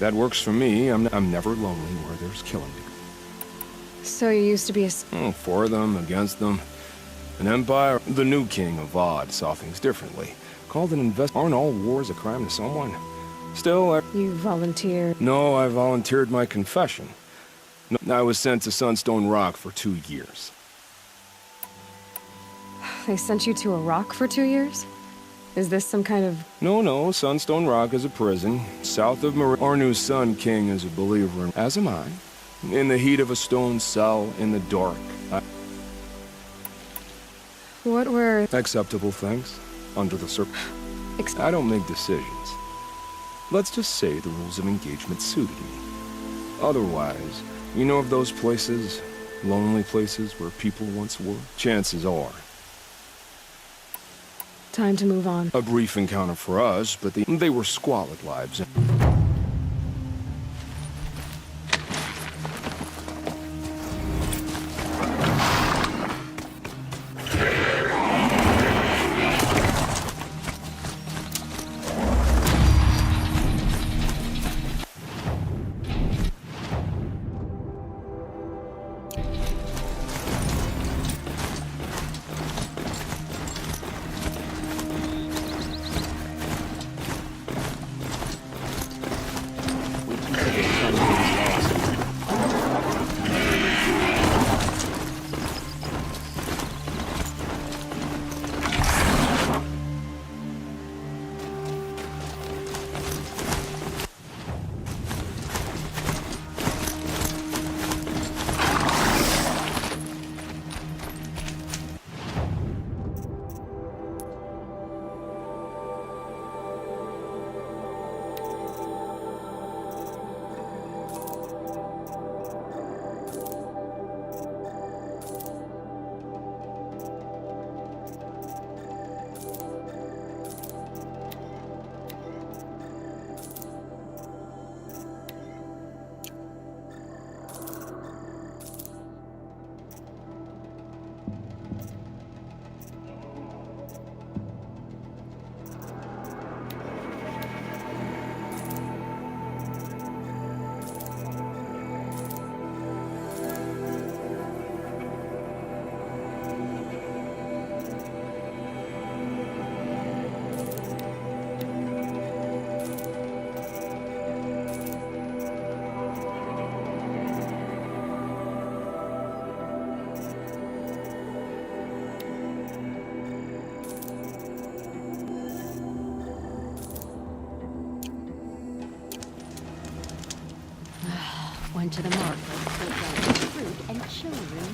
Speaker 11: That works for me. I'm never lonely where there's killing to go.
Speaker 2: So you used to be a...
Speaker 11: For them, against them. An empire, the new king of Vod saw things differently. Called an Aren't all wars a crime to someone? Still,
Speaker 2: You volunteered.
Speaker 11: No, I volunteered my confession. No, I was sent to Sunstone Rock for 2 years.
Speaker 2: They sent you to a rock for 2 years? Is this some kind of...
Speaker 11: No, Sunstone Rock is a prison. South of our new Sun King is a believer, as am I. In the heat of a stone cell, in the dark.
Speaker 2: What were...
Speaker 11: Acceptable things, under the I don't make decisions. Let's just say the rules of engagement suited me. Otherwise, you know of those places, lonely places where people once were? Chances are.
Speaker 2: Time to move on.
Speaker 11: A brief encounter for us, but they were squalid lives.
Speaker 4: Went to the market, put down fruit and children.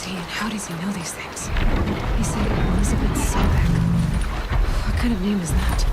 Speaker 2: he and how does he know these things? He said Elizabeth Sobek. What kind of name is that?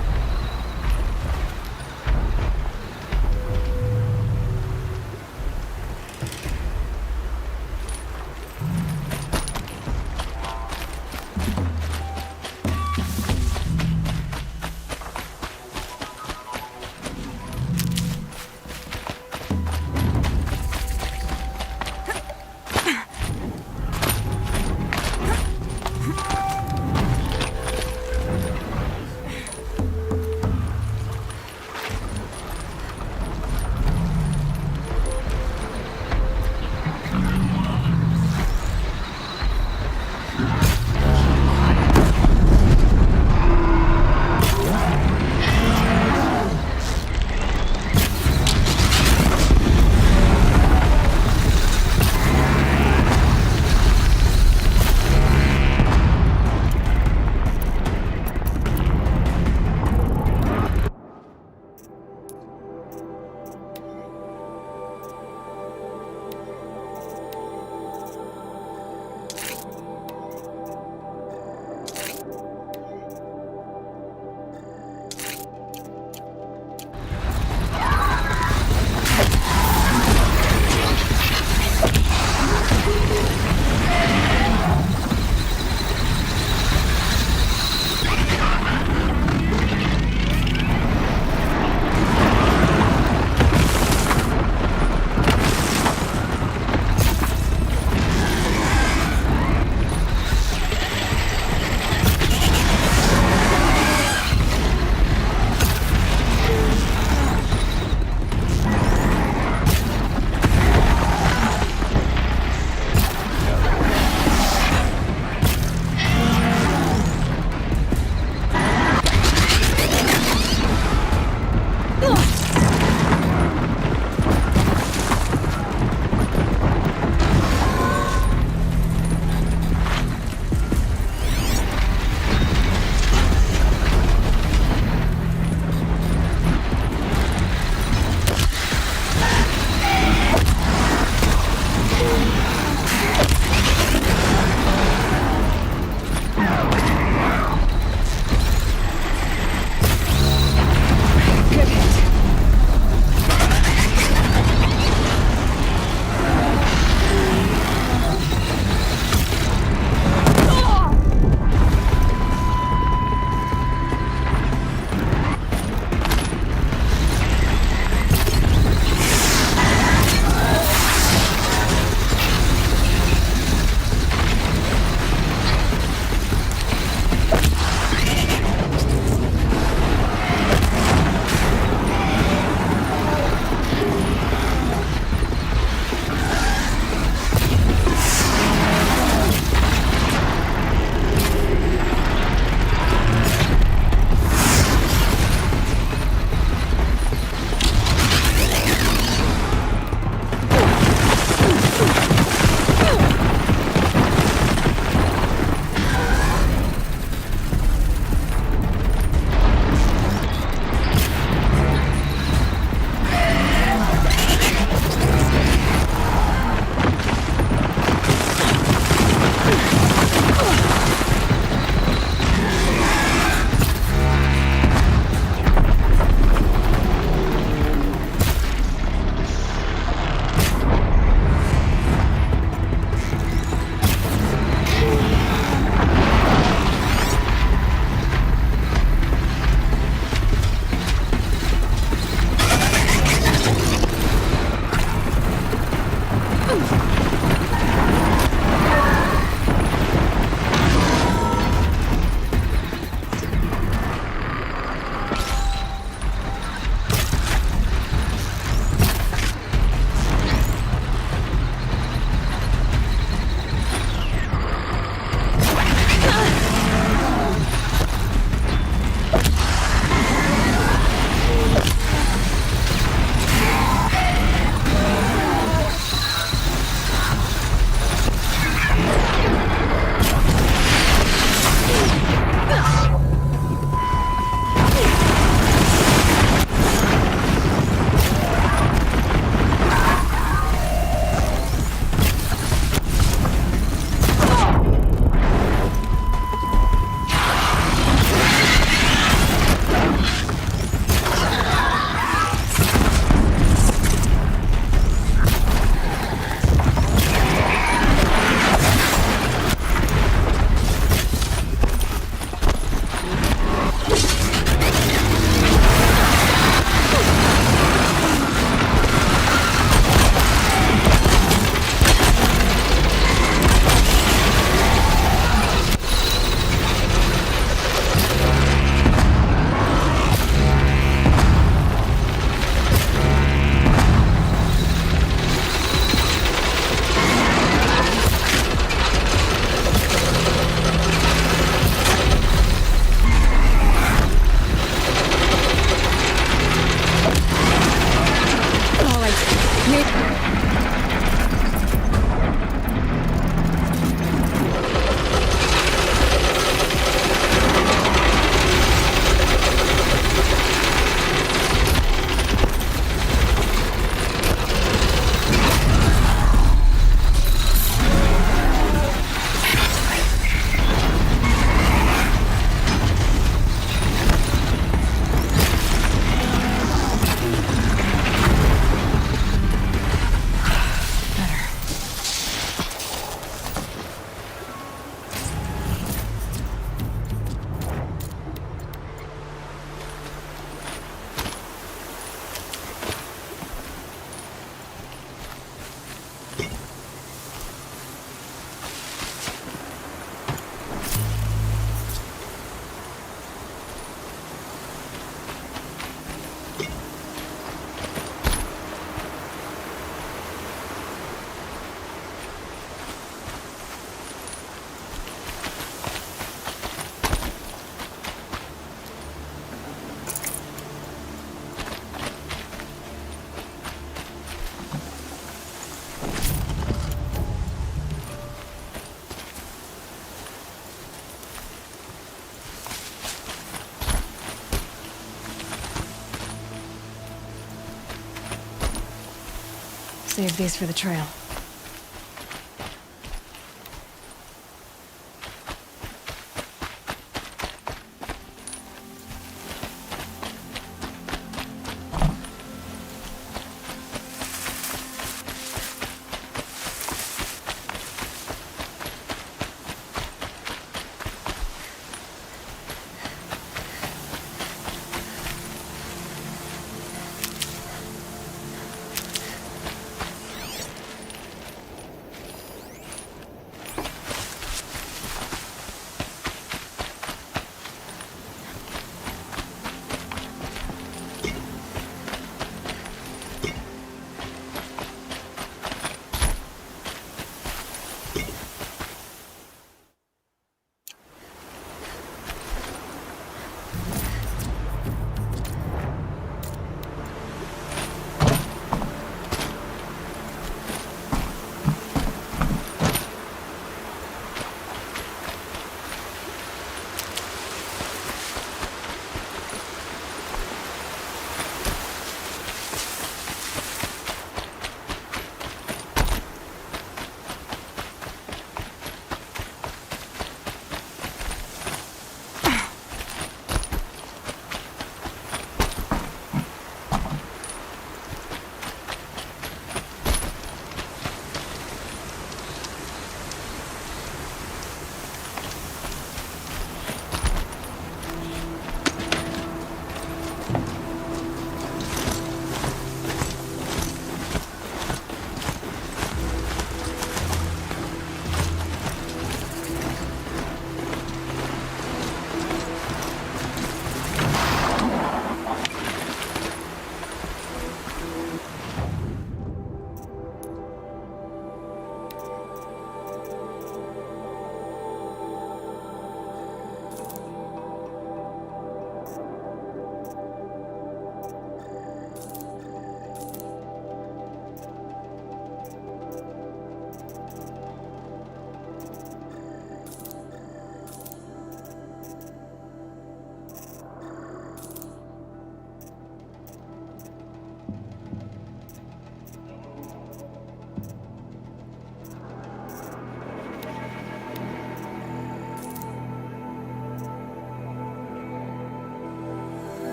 Speaker 2: save these for the trail.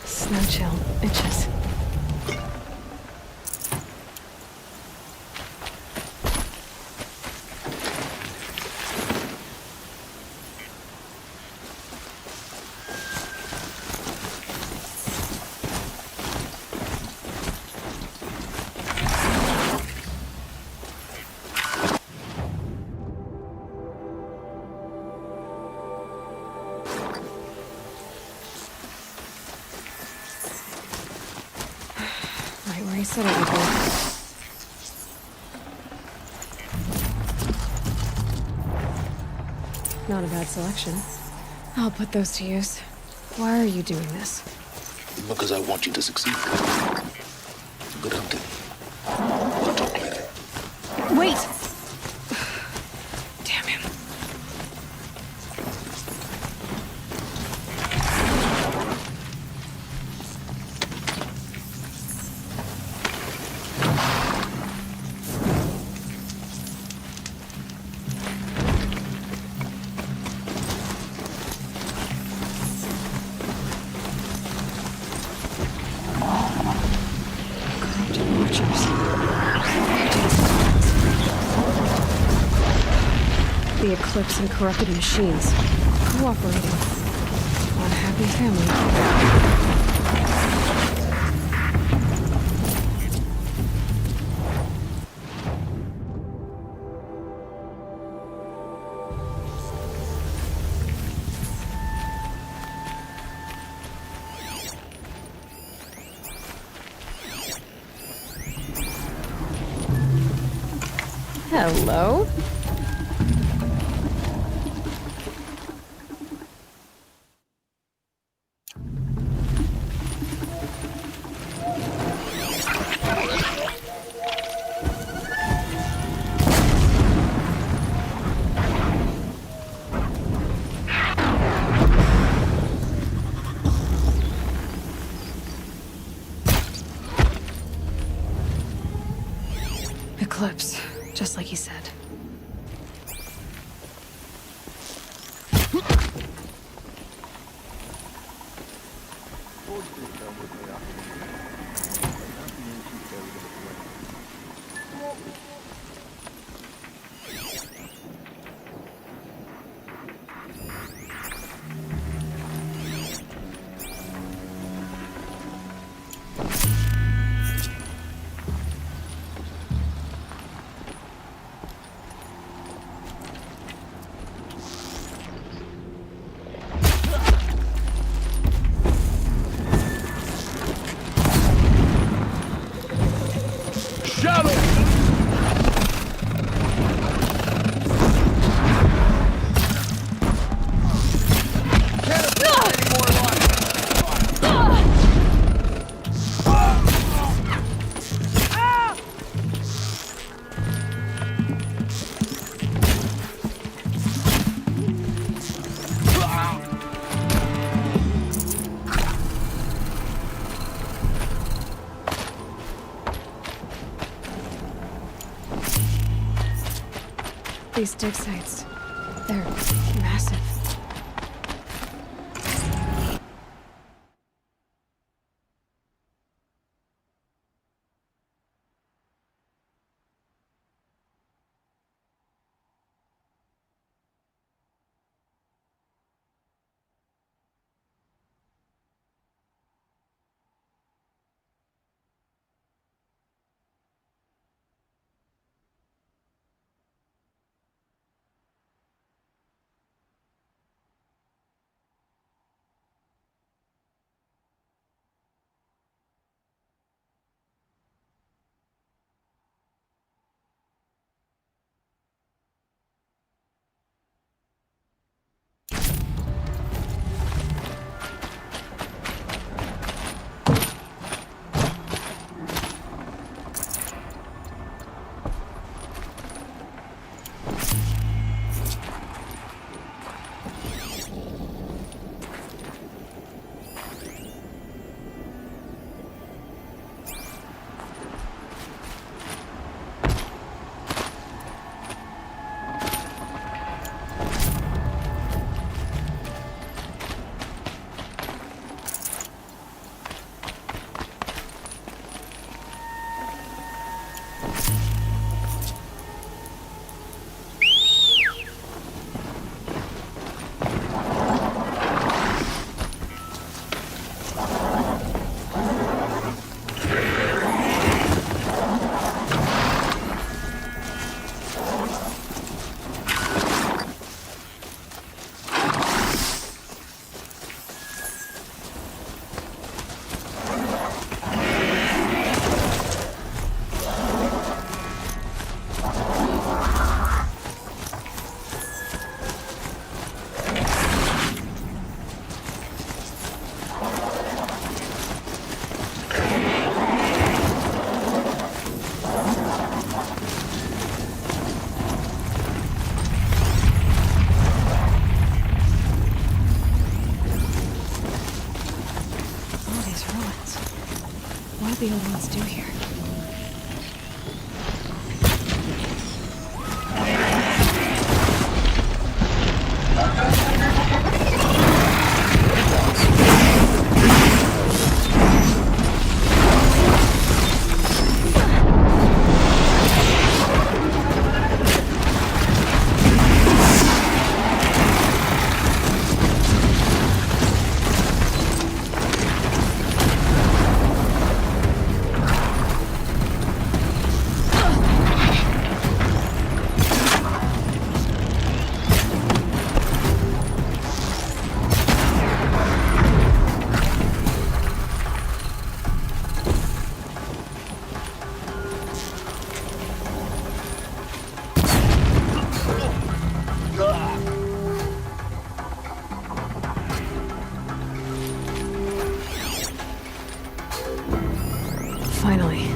Speaker 2: Snow chill. Itches. Right where he said it would be. Not a bad selection. I'll put those to use. Why are you doing this?
Speaker 18: Because I want you to succeed. Good hunting. We'll talk later.
Speaker 2: Wait! Damn him. The Eclipse and corrupted machines. Cooperating. One happy family. Hello? Eclipse, just like he said. These dig sites, they're massive. did the old ones do here? Finally.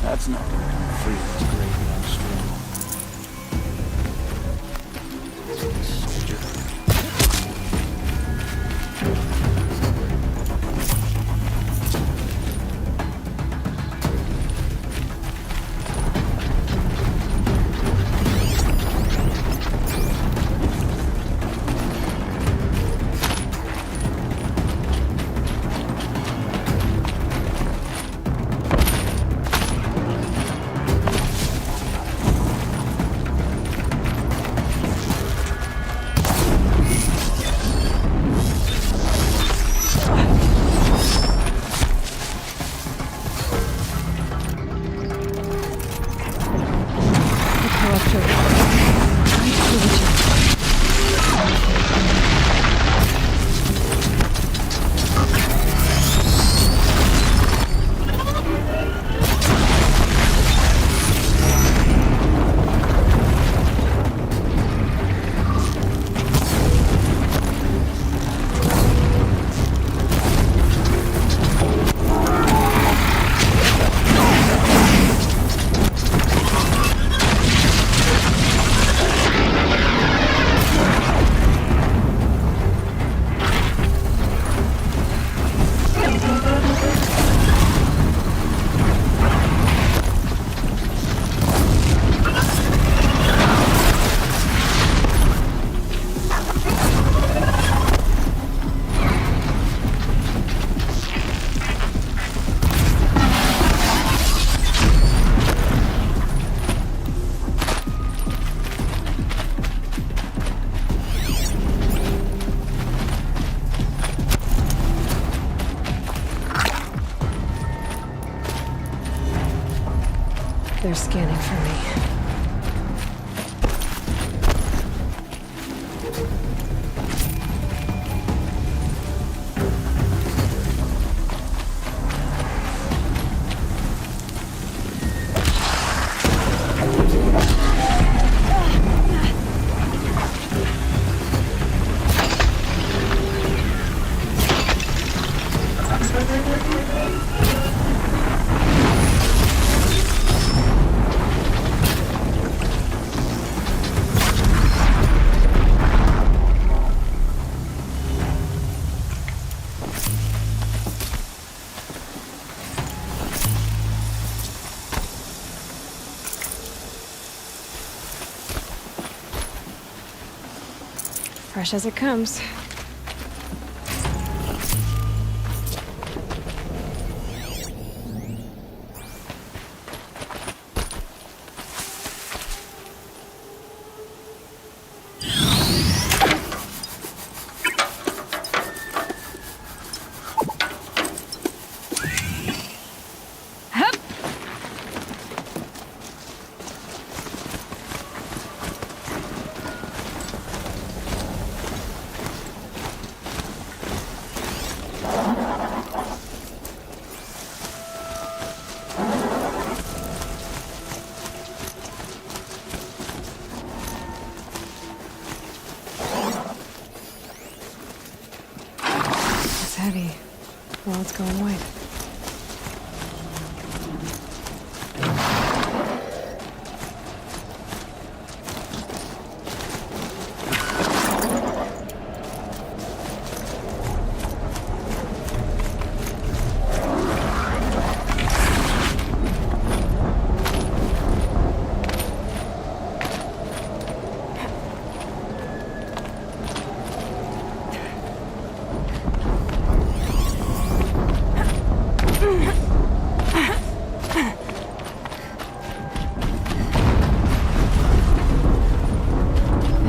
Speaker 9: That's not going to come free of this graveyard stream.
Speaker 2: They're scanning for me. Fresh as it comes. It's going white.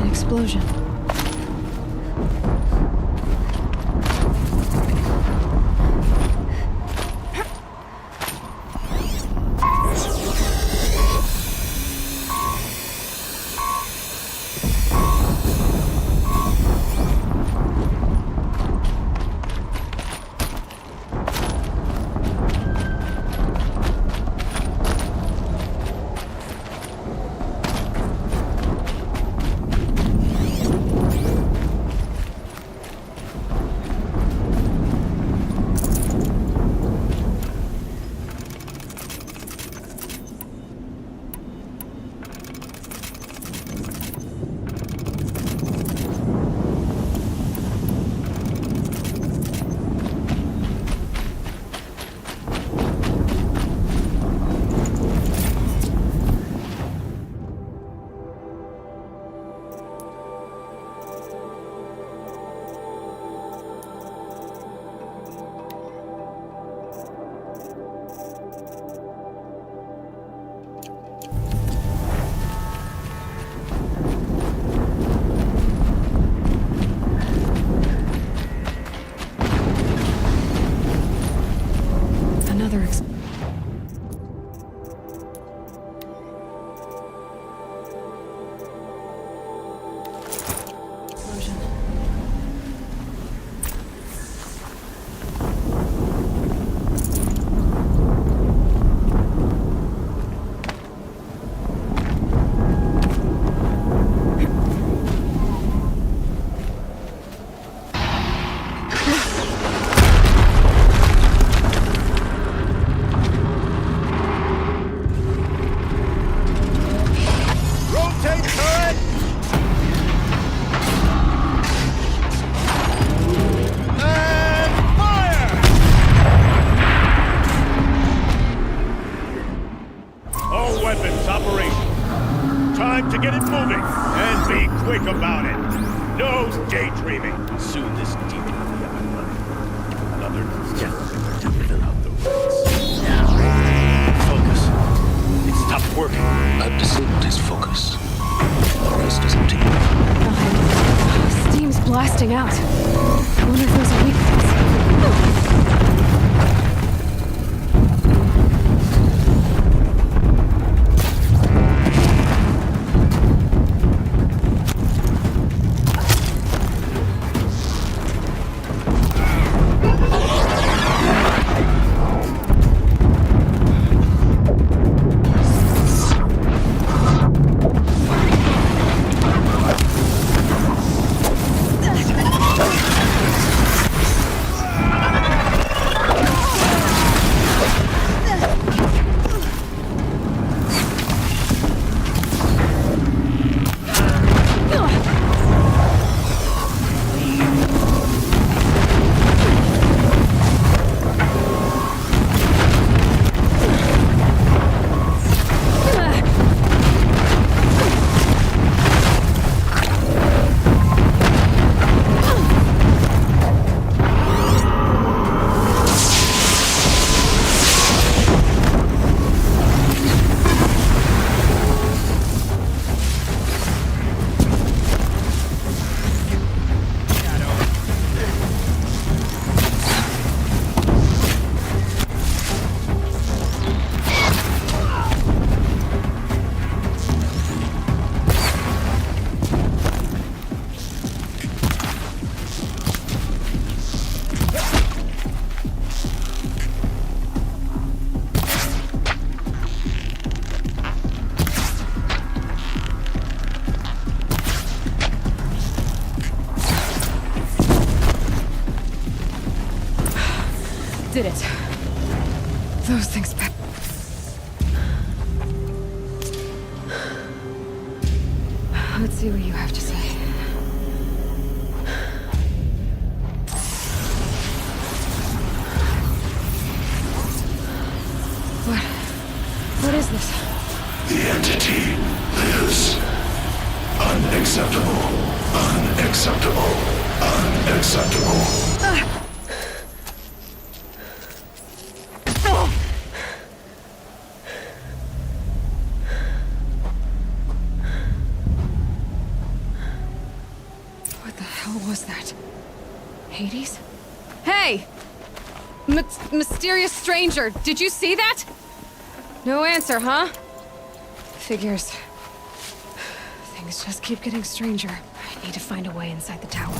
Speaker 2: Explosion.
Speaker 19: Time to get it moving, and be quick about it. No daydreaming. Soon this deep into the island. Another gentleman to fill out the ranks. Focus. It stopped working.
Speaker 18: I've disabled his focus. The rest is up to you.
Speaker 2: Steam's blasting out. I wonder if there's a weakness. did it. Those things back. Let's see what you have to say. What is this?
Speaker 20: The entity lives. Unacceptable. Unacceptable. Unacceptable.
Speaker 2: What the hell was that? Hades? Hey! Mysterious stranger, did you see that? No answer, huh? Figures. Things just keep getting stranger. I need to find a way inside the tower.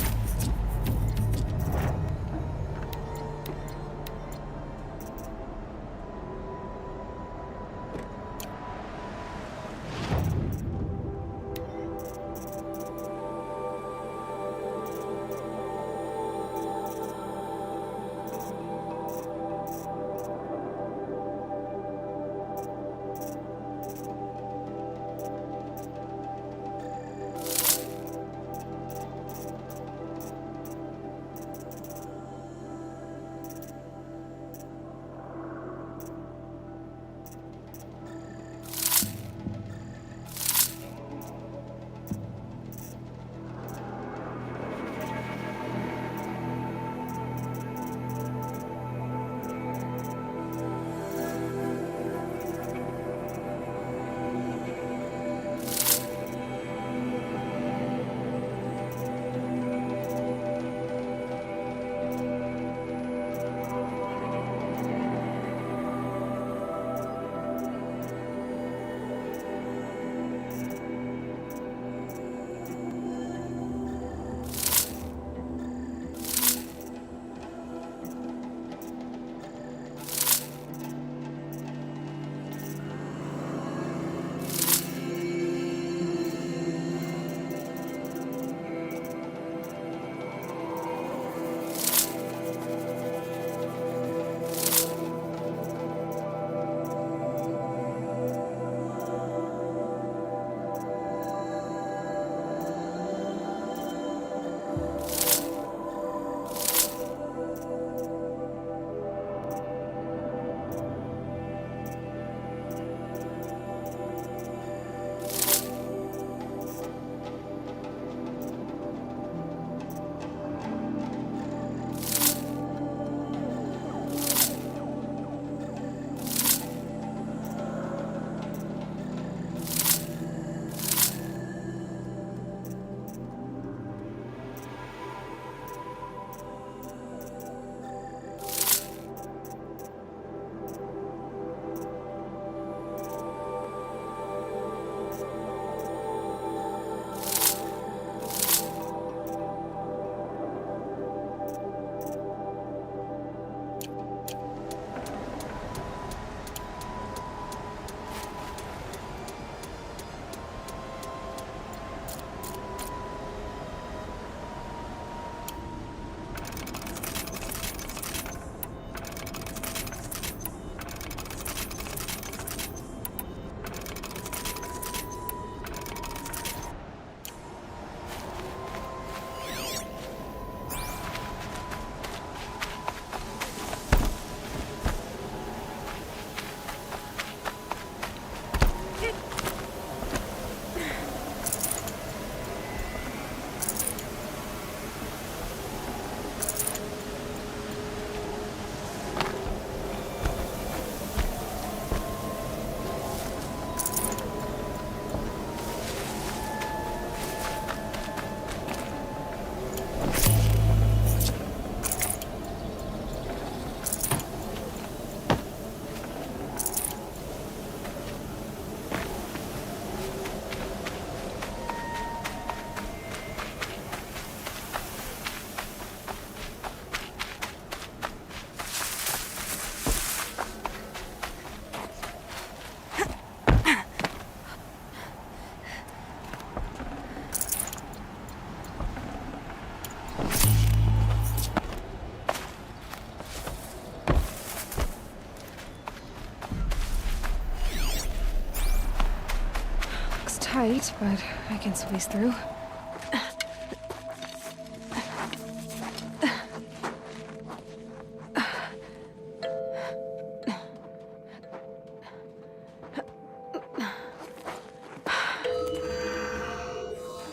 Speaker 2: tight, but I can squeeze through.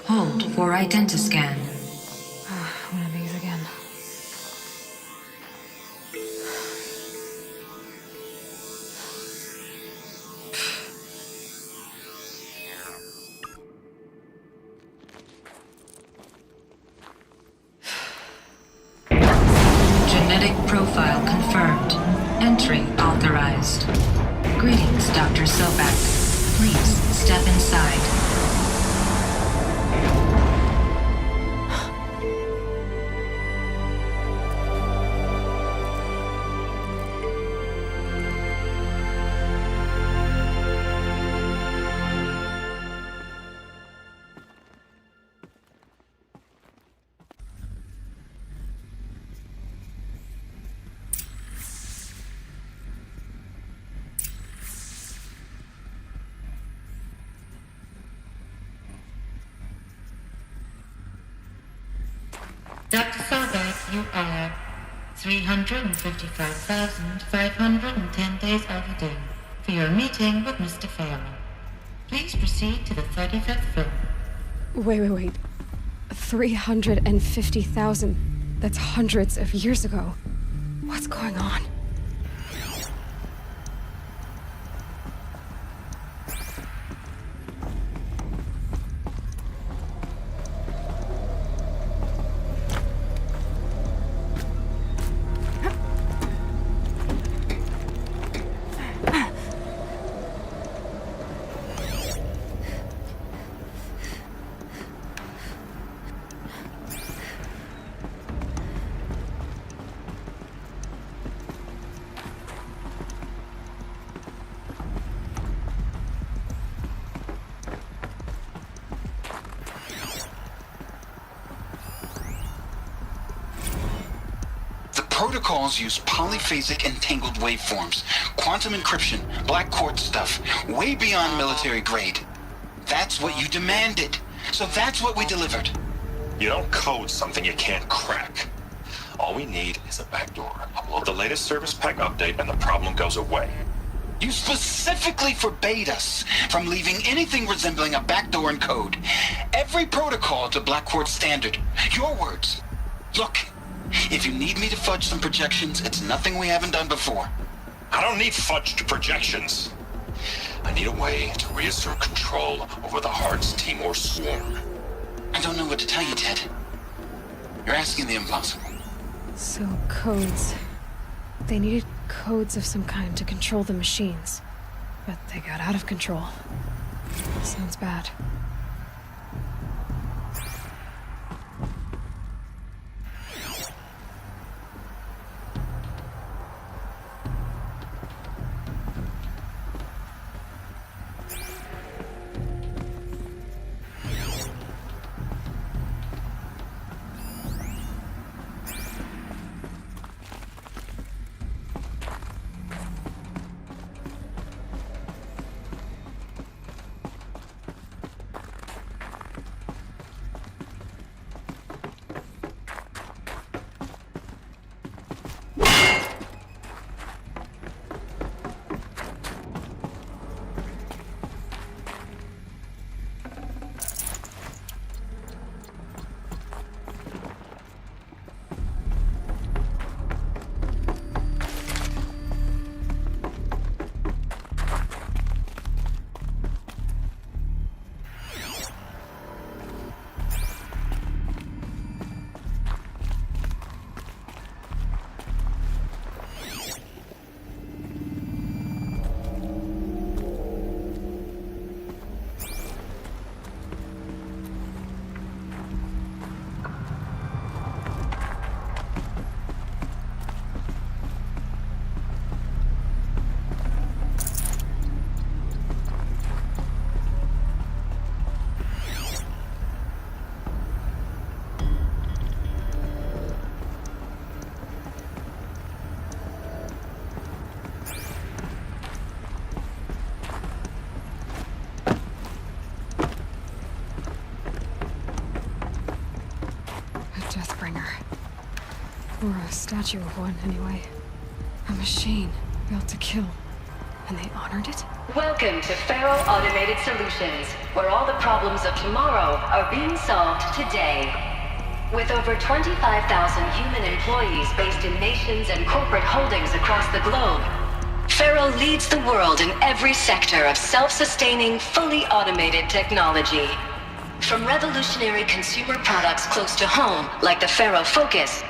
Speaker 21: Hold for identiscan.
Speaker 2: One of these again.
Speaker 21: Genetic profile confirmed. Entry authorized. Greetings, Dr. Sobek. Please step inside.
Speaker 22: Dr. Sobek, you are 355,510 days overdue for your meeting with Mr. Fairman. Please proceed to the 35th floor.
Speaker 2: Wait. 350,000. That's hundreds of years ago. What's going on?
Speaker 23: Protocols use polyphasic entangled waveforms, quantum encryption, black quartz stuff, way beyond military grade. That's what you demanded, so that's what we delivered.
Speaker 24: You don't code something you can't crack. All we need is a backdoor. Upload the latest service pack update and the problem goes away.
Speaker 23: You specifically forbade us from leaving anything resembling a backdoor in code. Every protocol to black quartz standard. Your words. Look. If you need me to fudge some projections, it's nothing we haven't done before.
Speaker 24: I don't need fudged projections. I need a way to reassert control over the Heart's Timor swarm.
Speaker 23: I don't know what to tell you, Ted. You're asking the impossible.
Speaker 2: So, codes. They needed codes of some kind to control the machines. But they got out of control. Sounds bad. bringer. Or a statue of one, anyway. A machine built to kill. And they honored it?
Speaker 21: Welcome to Faro Automated Solutions, where all the problems of tomorrow are being solved today. With over 25,000 human employees based in nations and corporate holdings across the globe, Faro leads the world in every sector of self-sustaining, fully automated technology. From revolutionary consumer products close to home, like the Faro Focus,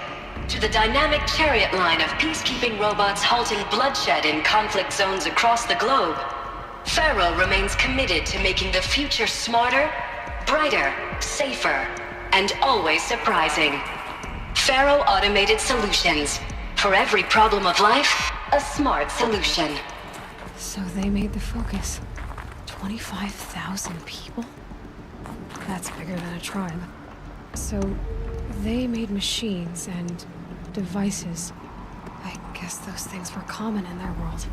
Speaker 21: to the dynamic chariot line of peacekeeping robots halting bloodshed in conflict zones across the globe, Faro remains committed to making the future smarter, brighter, safer, and always surprising. Faro Automated Solutions. For every problem of life, a smart solution.
Speaker 2: So they made the Focus. 25,000 people? That's bigger than a tribe. So they made machines and devices. I guess those things were common in their world.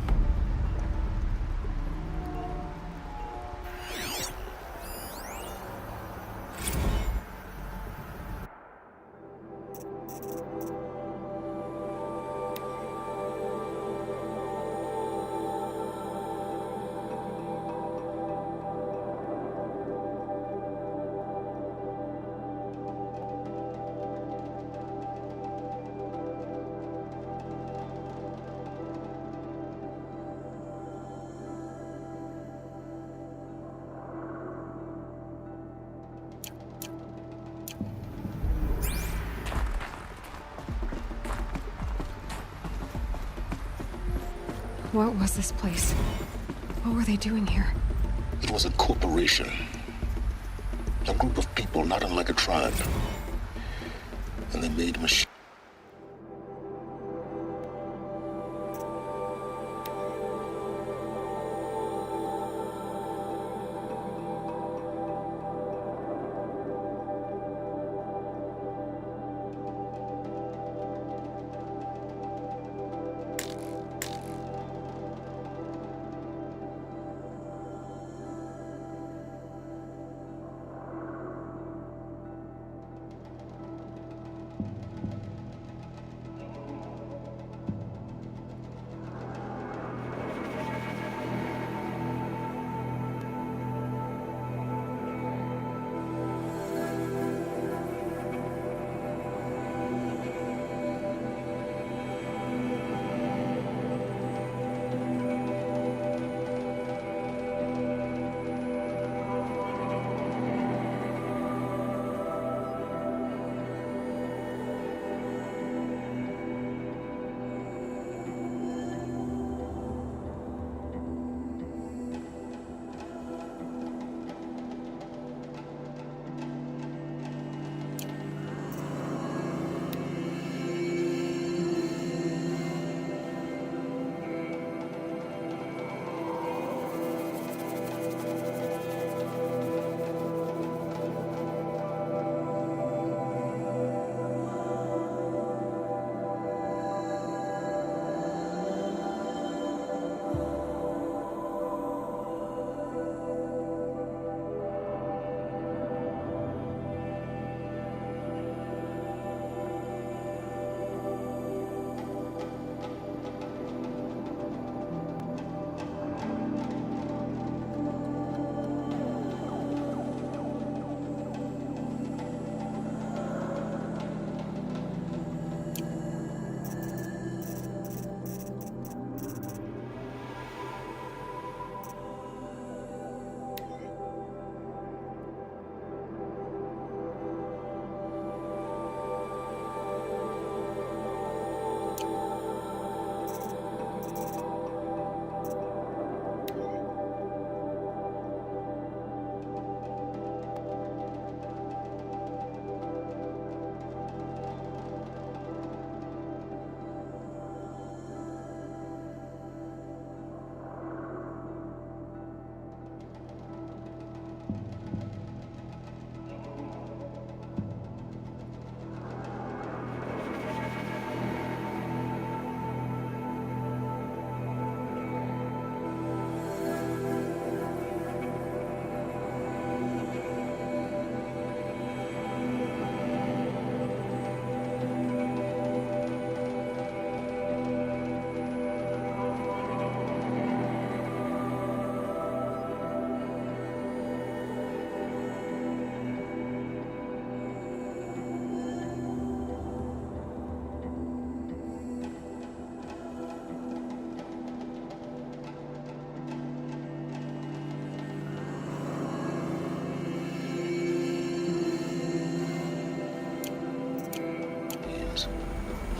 Speaker 2: What was this place? What were they doing here?
Speaker 18: It was a corporation. A group of people not unlike a tribe. And they made machines.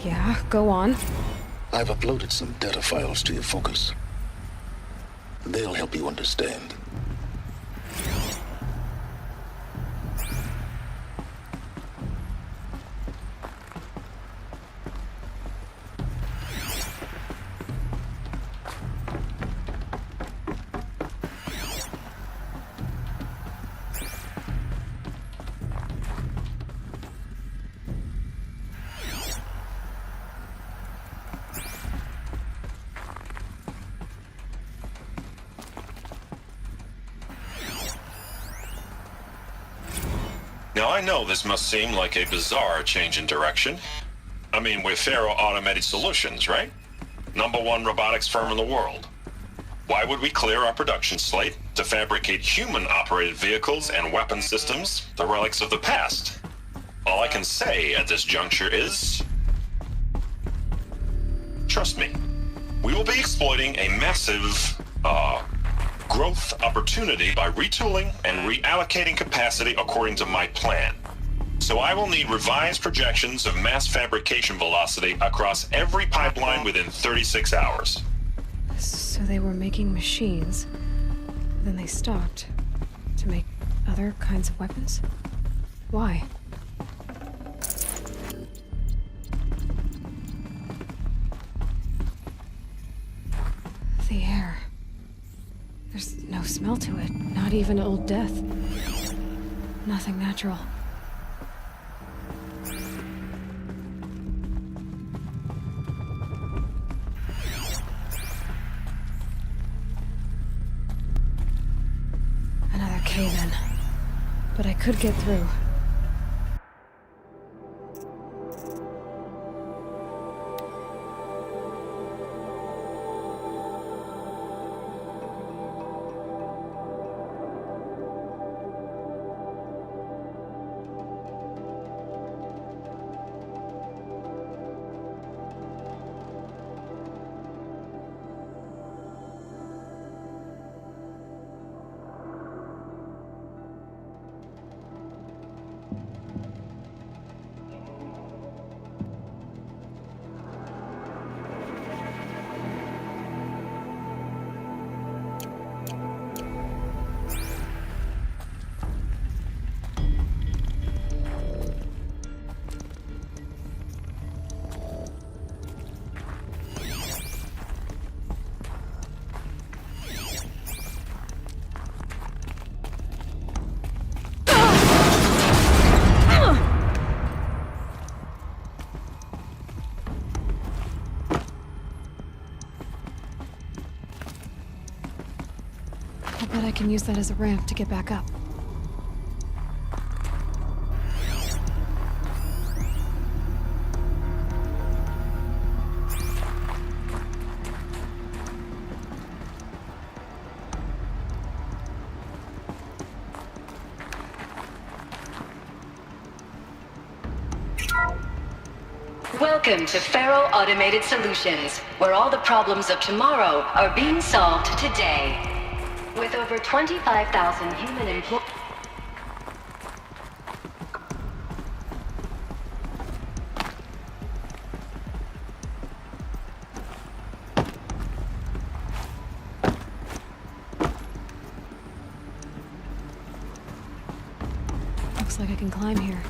Speaker 2: Yeah, go on.
Speaker 18: I've uploaded some data files to your focus. They'll help you understand.
Speaker 24: Now, I know this must seem like a bizarre change in direction. I mean, we're Faro Automated Solutions, right? #1 robotics firm in the world. Why would we clear our production slate to fabricate human-operated vehicles and weapon systems, the relics of the past? All I can say at this juncture is... trust me, we will be exploiting a massive, growth opportunity by retooling and reallocating capacity according to my plan. So I will need revised projections of mass fabrication velocity across every pipeline within 36 hours.
Speaker 2: So they were making machines, then they stopped to make other kinds of weapons? Why? The air. There's no smell to it, not even Old Death. Nothing natural. Another cave-in. But I could get through. Bet I can use that as a ramp to get back up.
Speaker 21: Welcome to Faro Automated Solutions, where all the problems of tomorrow are being solved today. With over 25,000 human employees.
Speaker 2: Looks like I can climb here.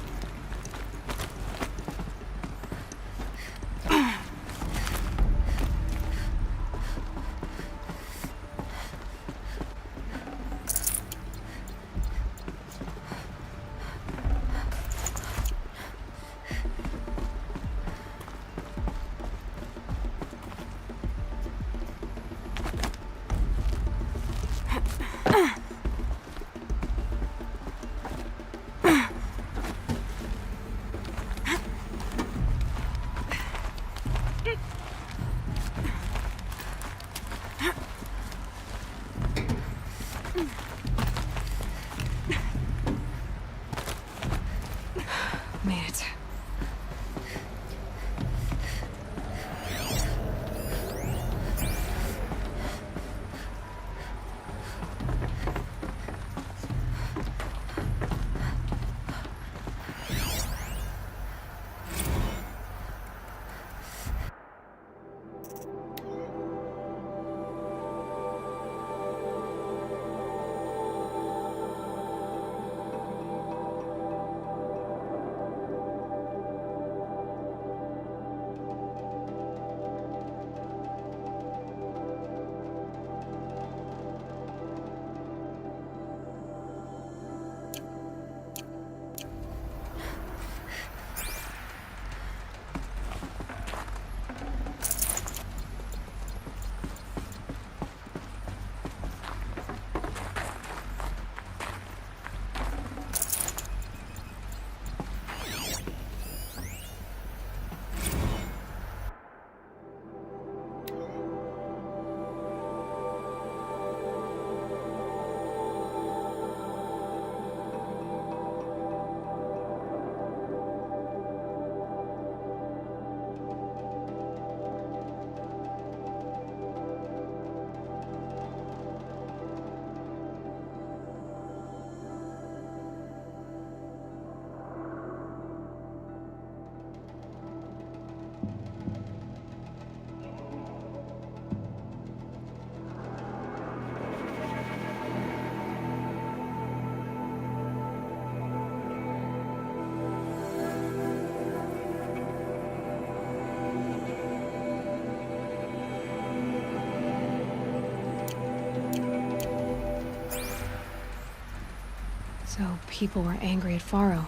Speaker 2: So people were angry at Faro,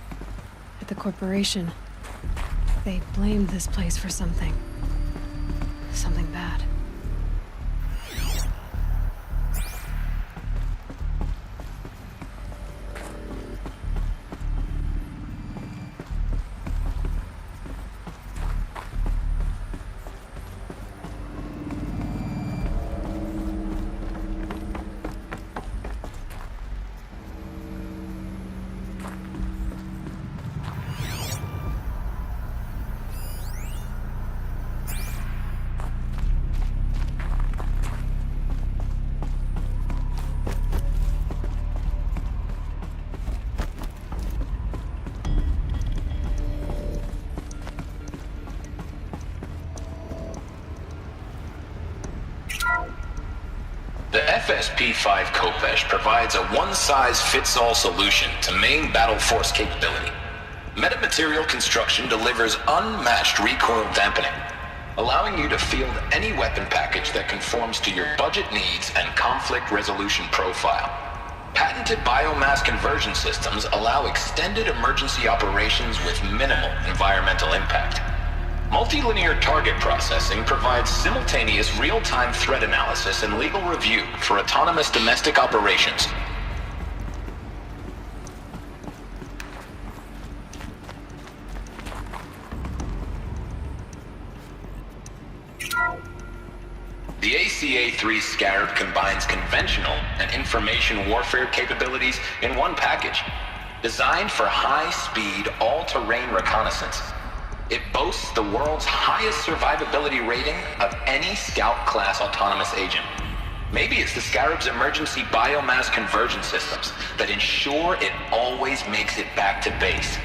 Speaker 2: at the corporation. They blamed this place for something. Something bad.
Speaker 21: The FSP-5 Kopesh provides a one-size-fits-all solution to main battle force capability. Metamaterial construction delivers unmatched recoil dampening, allowing you to field any weapon package that conforms to your budget needs and conflict resolution profile. Patented biomass conversion systems allow extended emergency operations with minimal environmental impact. Multilinear target processing provides simultaneous real-time threat analysis and legal review for autonomous domestic operations. The ACA-3 Scarab combines conventional and information warfare capabilities in one package, designed for high-speed, all-terrain reconnaissance. It boasts the world's highest survivability rating of any Scout-class autonomous agent. Maybe it's the Scarab's emergency biomass conversion systems that ensure it always makes it back to base,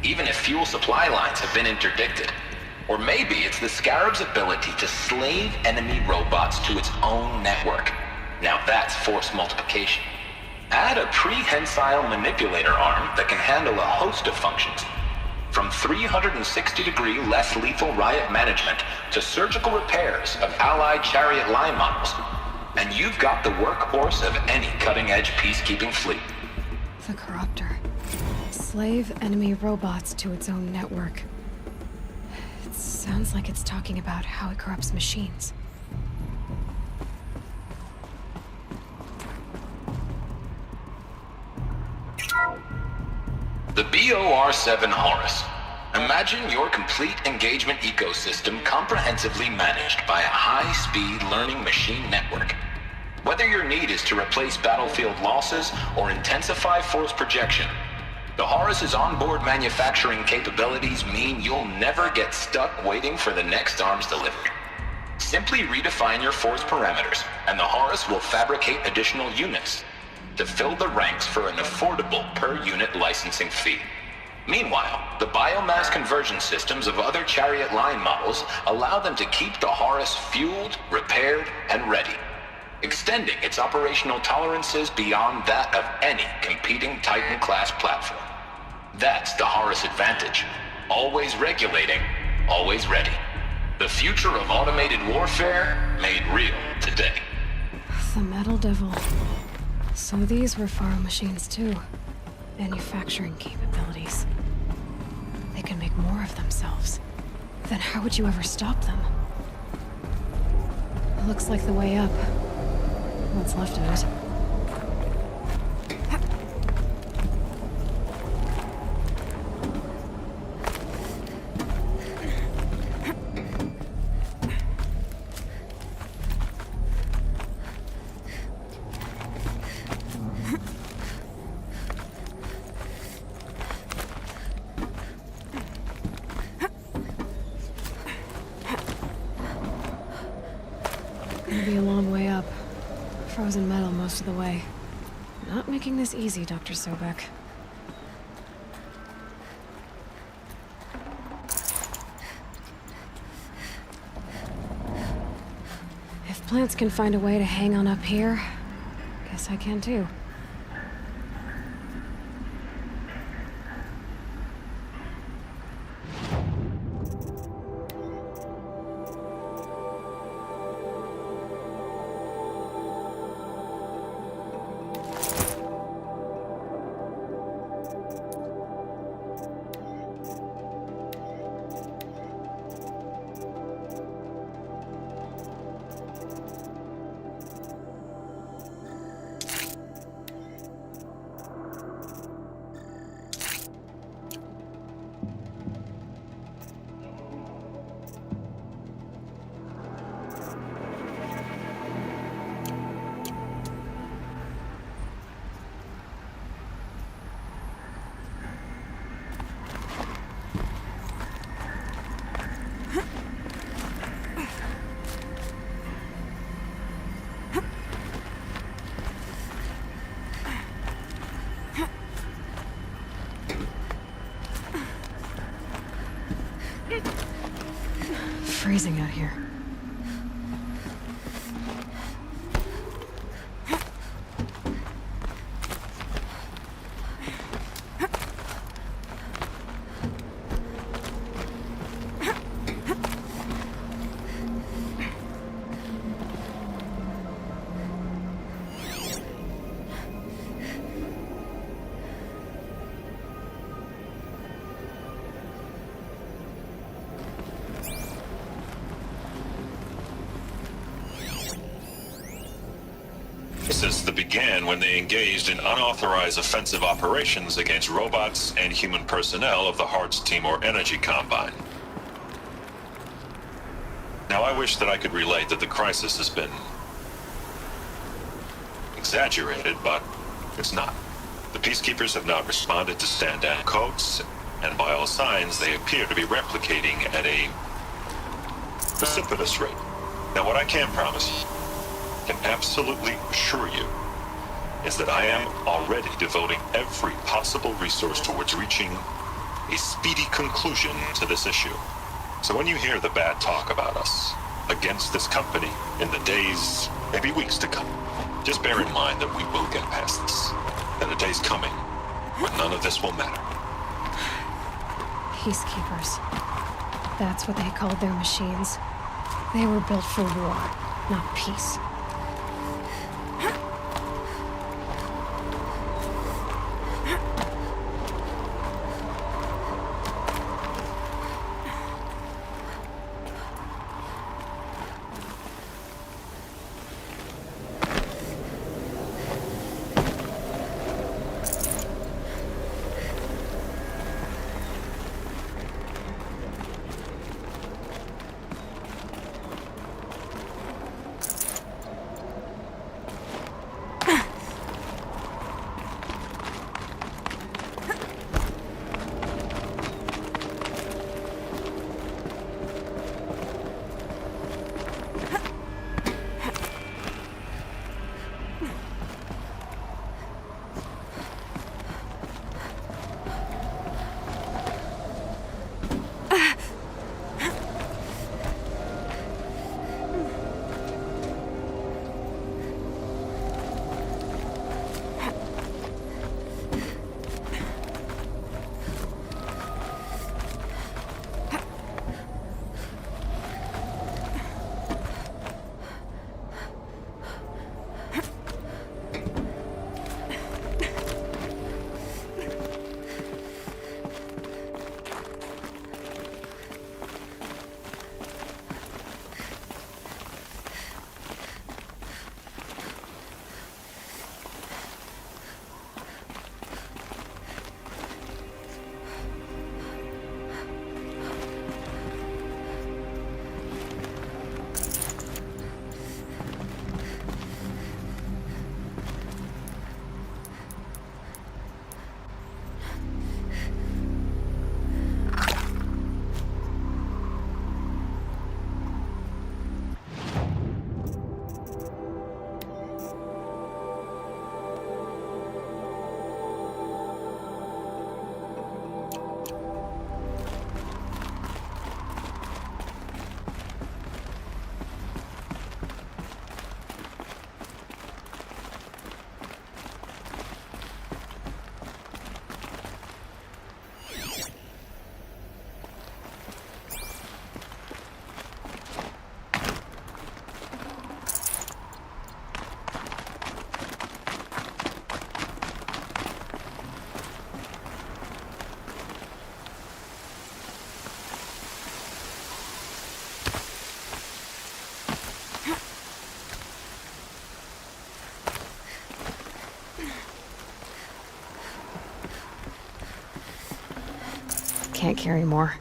Speaker 21: even if fuel supply lines have been interdicted. Or maybe it's the Scarab's ability to slave enemy robots to its own network. Now that's force multiplication. Add a prehensile manipulator arm that can handle a host of functions, from 360-degree less lethal riot management to surgical repairs of Allied chariot line models. And you've got the workhorse of any cutting-edge peacekeeping fleet.
Speaker 2: The Corruptor. Slave enemy robots to its own network. It sounds like it's talking about how it corrupts machines.
Speaker 21: The BOR-7 Horus. Imagine your complete engagement ecosystem comprehensively managed by a high-speed learning machine network. Whether your need is to replace battlefield losses or intensify force projection, the Horus's onboard manufacturing capabilities mean you'll never get stuck waiting for the next arms delivery. Simply redefine your force parameters, and the Horus will fabricate additional units to fill the ranks for an affordable per-unit licensing fee. Meanwhile, the biomass conversion systems of other chariot line models allow them to keep the Horus fueled, repaired, and ready, extending its operational tolerances beyond that of any competing Titan-class platform. That's the Horus advantage. Always regulating, always ready. The future of automated warfare made real today.
Speaker 2: The Metal Devil. So these were Faro machines too. Manufacturing capabilities. They can make more of themselves. Then how would you ever stop them? Looks like the way up. What's left of it. Gonna be a long way up. Frozen metal most of the way. Not making this easy, Dr. Sobek. If plants can find a way to hang on up here, guess I can too. freezing out here.
Speaker 24: That began when they engaged in unauthorized offensive operations against robots and human personnel of the Hearts Timor Energy Combine. Now, I wish that I could relate that the crisis has been exaggerated, but it's not. The peacekeepers have not responded to stand-down codes, and by all signs, they appear to be replicating at a precipitous rate. Now, what I can promise you, can absolutely assure you, is that I am already devoting every possible resource towards reaching a speedy conclusion to this issue. So when you hear the bad talk about us against this company in the days, maybe weeks to come, just bear in mind that we will get past this. And the day's coming when none of this will matter.
Speaker 2: Peacekeepers. That's what they called their machines. They were built for war, not peace. Can't carry more.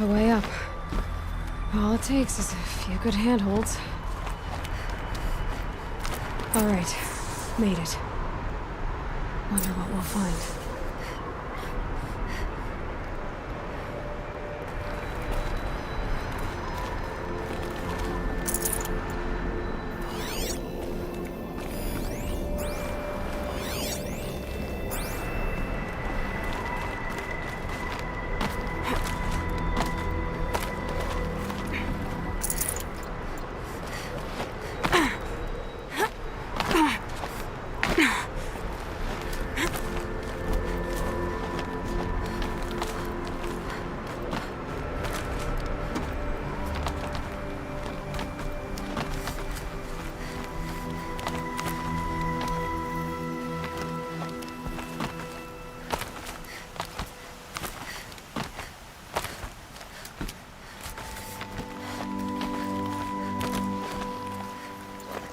Speaker 2: A way up. All it takes is a few good handholds. All right, made it. Wonder what we'll find.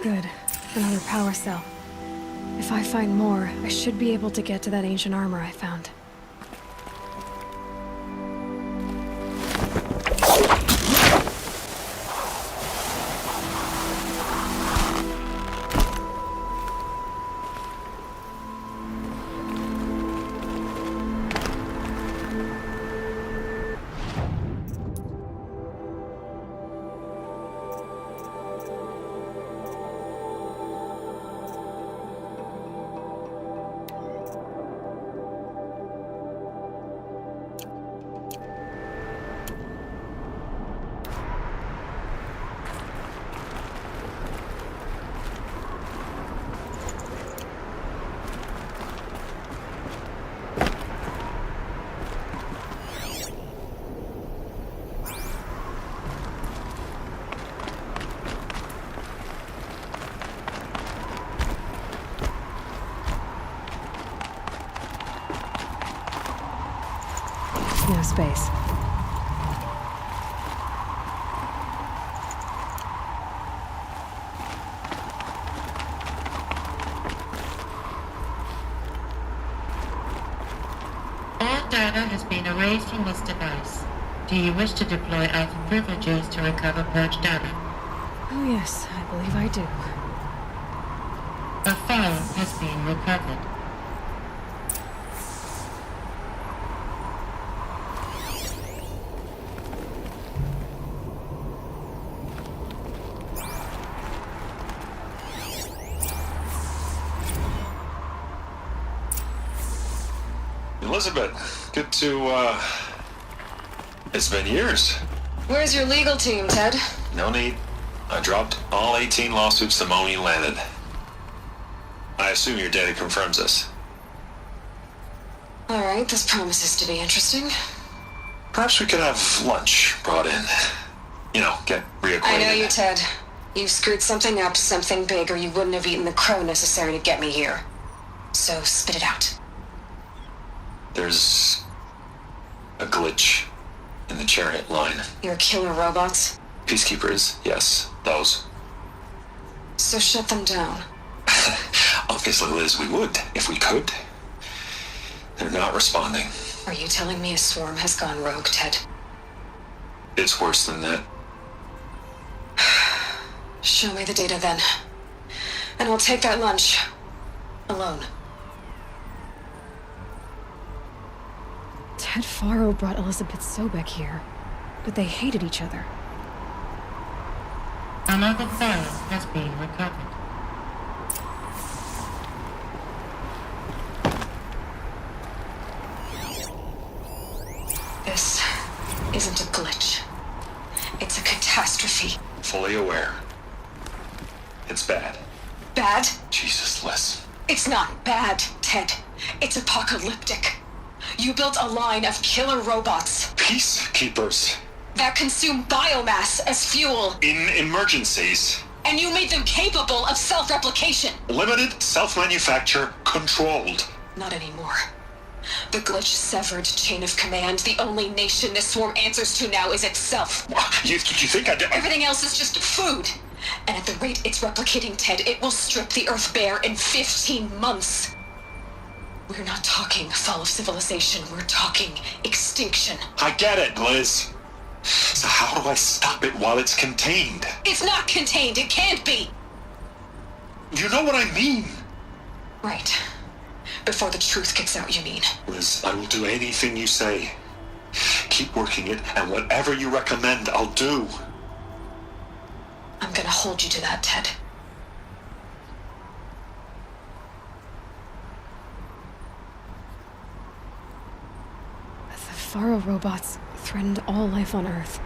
Speaker 2: Good. Another power cell. If I find more, I should be able to get to that ancient armor I found. No space.
Speaker 22: All data has been erased from this device. Do you wish to deploy Alpha privileges to recover purged data?
Speaker 2: Oh yes, I believe I do.
Speaker 22: A file has been recovered.
Speaker 24: Elizabeth, good to, it's been years.
Speaker 2: Where's your legal team, Ted?
Speaker 24: No need. I dropped all 18 lawsuits the moment you landed. I assume your data confirms this.
Speaker 2: All right, this promises to be interesting.
Speaker 24: Perhaps we could have lunch brought in. You know, get reacquainted.
Speaker 2: I know you, Ted. You screwed something up, something big, or you wouldn't have eaten the crow necessary to get me here. So spit it out.
Speaker 24: There's a glitch in the chariot line.
Speaker 2: Your killer robots?
Speaker 24: Peacekeepers, yes, those.
Speaker 2: So shut them down.
Speaker 24: Obviously, Liz, we would, if we could. They're not responding.
Speaker 2: Are you telling me a swarm has gone rogue, Ted?
Speaker 24: It's worse than that.
Speaker 2: Show me the data then. And I'll take that lunch. Alone. Ted Faro brought Elizabeth Sobek here, but they hated each other.
Speaker 22: Another file has been recovered.
Speaker 2: This isn't a glitch. It's a catastrophe.
Speaker 24: Fully aware. It's bad.
Speaker 2: Bad?
Speaker 24: Jesus, Liz.
Speaker 2: It's not bad, Ted. It's apocalyptic. You built a line of killer robots.
Speaker 24: Peacekeepers.
Speaker 2: That consume biomass as fuel.
Speaker 24: In emergencies.
Speaker 2: And you made them capable of self-replication.
Speaker 24: Limited, self-manufacture, controlled.
Speaker 2: Not anymore. The glitch severed chain of command. The only nation this swarm answers to now is itself.
Speaker 24: You think I did?
Speaker 2: Everything else is just food. And at the rate it's replicating, Ted, it will strip the Earth bare in 15 months. We're not talking fall of civilization. We're talking extinction.
Speaker 24: I get it, Liz. So how do I stop it while it's contained?
Speaker 2: It's not contained. It can't be.
Speaker 24: You know what I mean?
Speaker 2: Right. Before the truth gets out, you mean?
Speaker 24: Liz, I will do anything you say. Keep working it, and whatever you recommend, I'll do.
Speaker 2: I'm gonna hold you to that, Ted. The Faro robots threatened all life on Earth,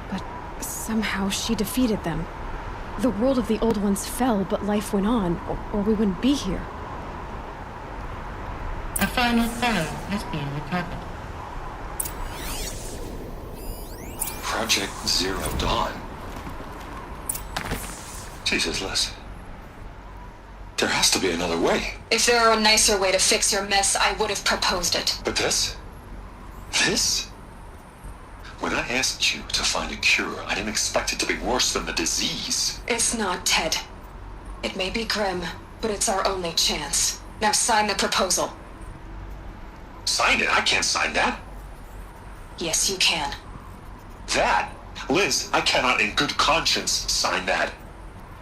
Speaker 2: but somehow she defeated them. The world of the Old Ones fell, but life went on, or we wouldn't be here.
Speaker 22: A final Pharaoh has been recovered.
Speaker 24: Project Zero Dawn. Jesus, Liz. There has to be another way.
Speaker 2: If there were a nicer way to fix your mess, I would have proposed it.
Speaker 24: But this? This? When I asked you to find a cure, I didn't expect it to be worse than the disease.
Speaker 2: It's not, Ted. It may be grim, but it's our only chance. Now sign the proposal.
Speaker 24: Sign it? I can't sign that.
Speaker 2: Yes, you can.
Speaker 24: That? Liz, I cannot in good conscience sign that.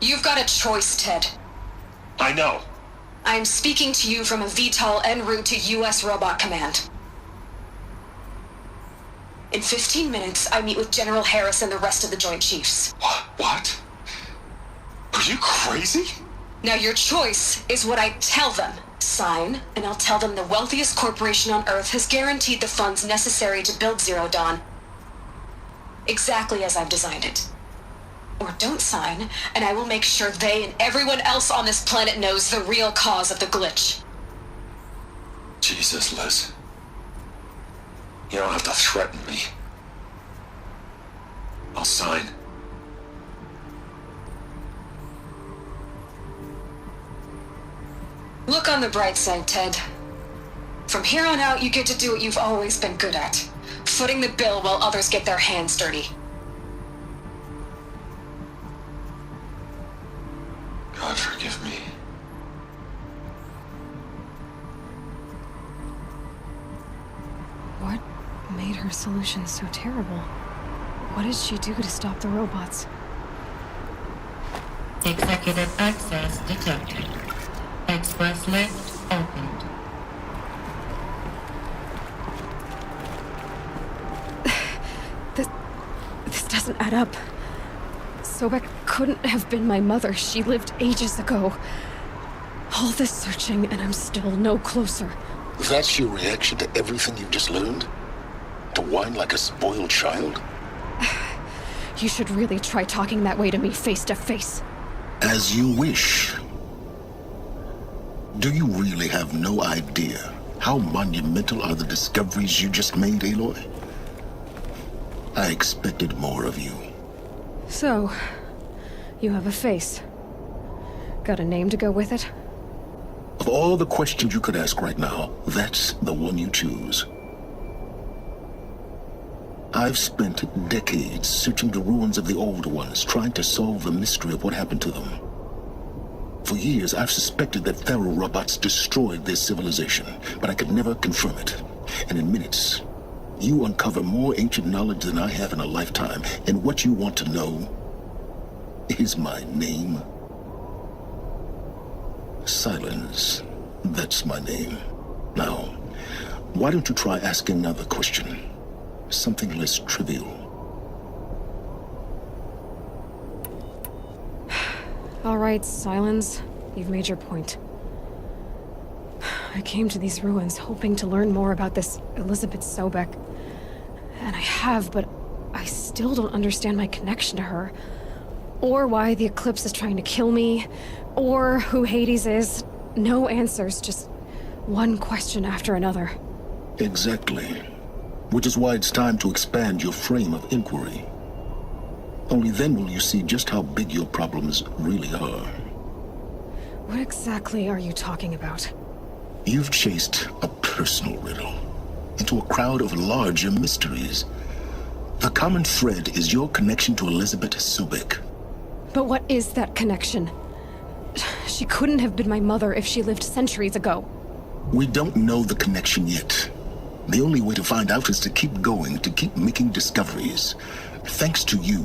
Speaker 2: You've got a choice, Ted.
Speaker 24: I know.
Speaker 2: I am speaking to you from a VTOL en route to U.S. Robot Command. In 15 minutes, I meet with General Harris and the rest of the Joint Chiefs.
Speaker 24: What? Are you crazy?
Speaker 2: Now your choice is what I tell them. Sign, and I'll tell them the wealthiest corporation on Earth has guaranteed the funds necessary to build Zero Dawn. Exactly as I've designed it. Or don't sign, and I will make sure they and everyone else on this planet knows the real cause of the glitch.
Speaker 24: Jesus, Liz. You don't have to threaten me. I'll sign.
Speaker 2: Look on the bright side, Ted. From here on out, you get to do what you've always been good at. Footing the bill while others get their hands dirty.
Speaker 24: God forgive me.
Speaker 2: What made her solution so terrible? What did she do to stop the robots?
Speaker 22: Executive access detected. Express lift opened.
Speaker 2: This doesn't add up. Sobek couldn't have been my mother. She lived ages ago. All this searching, and I'm still no closer.
Speaker 18: That's your reaction to everything you've just learned? To whine like a spoiled child?
Speaker 2: You should really try talking that way to me face to face.
Speaker 20: As you wish. Do you really have no idea how monumental are the discoveries you just made, Aloy? I expected more of you.
Speaker 2: So, you have a face. Got a name to go with it?
Speaker 20: Of all the questions you could ask right now, that's the one you choose. I've spent decades searching the ruins of the old ones, trying to solve the mystery of what happened to them. For years, I've suspected that Faro robots destroyed their civilization, but I could never confirm it. And in minutes, you uncover more ancient knowledge than I have in a lifetime, and what you want to know is my name. Silence. That's my name. Now, why don't you try asking another question? Something less trivial.
Speaker 2: All right, Silence. You've made your point. I came to these ruins hoping to learn more about this Elizabeth Sobek. And I have, but I still don't understand my connection to her. Or why the Eclipse is trying to kill me. Or who Hades is. No answers, just one question after another.
Speaker 20: Exactly. Which is why it's time to expand your frame of inquiry. Only then will you see just how big your problems really are.
Speaker 2: What exactly are you talking about?
Speaker 20: You've chased a personal riddle into a crowd of larger mysteries. The common thread is your connection to Elizabeth Sobek.
Speaker 2: But what is that connection? She couldn't have been my mother if she lived centuries ago.
Speaker 20: We don't know the connection yet. The only way to find out is to keep going, to keep making discoveries. Thanks to you,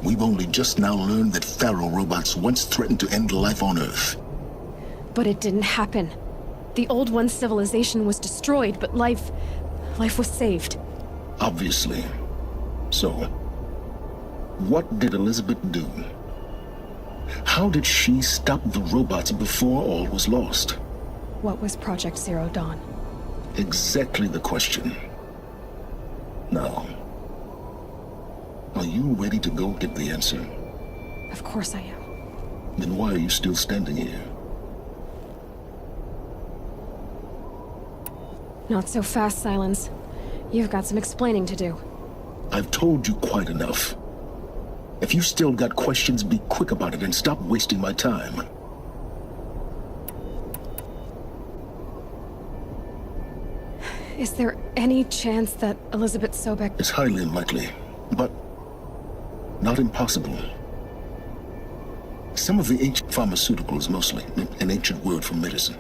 Speaker 20: we've only just now learned that Pharaoh robots once threatened to end life on Earth.
Speaker 2: But it didn't happen. The Old One's civilization was destroyed, but life was saved.
Speaker 20: Obviously. So, what did Elizabeth do? How did she stop the robots before all was lost?
Speaker 2: What was Project Zero Dawn?
Speaker 20: Exactly the question. Now, are you ready to go get the answer?
Speaker 2: Of course I am.
Speaker 20: Then why are you still standing here?
Speaker 2: Not so fast, Silence. You've got some explaining to do.
Speaker 20: I've told you quite enough. If you still got questions, be quick about it and stop wasting my time.
Speaker 2: Is there any chance that Elizabeth Sobek...
Speaker 20: It's highly unlikely, but not impossible. Some of the ancient pharmaceuticals, mostly, an ancient word for medicine.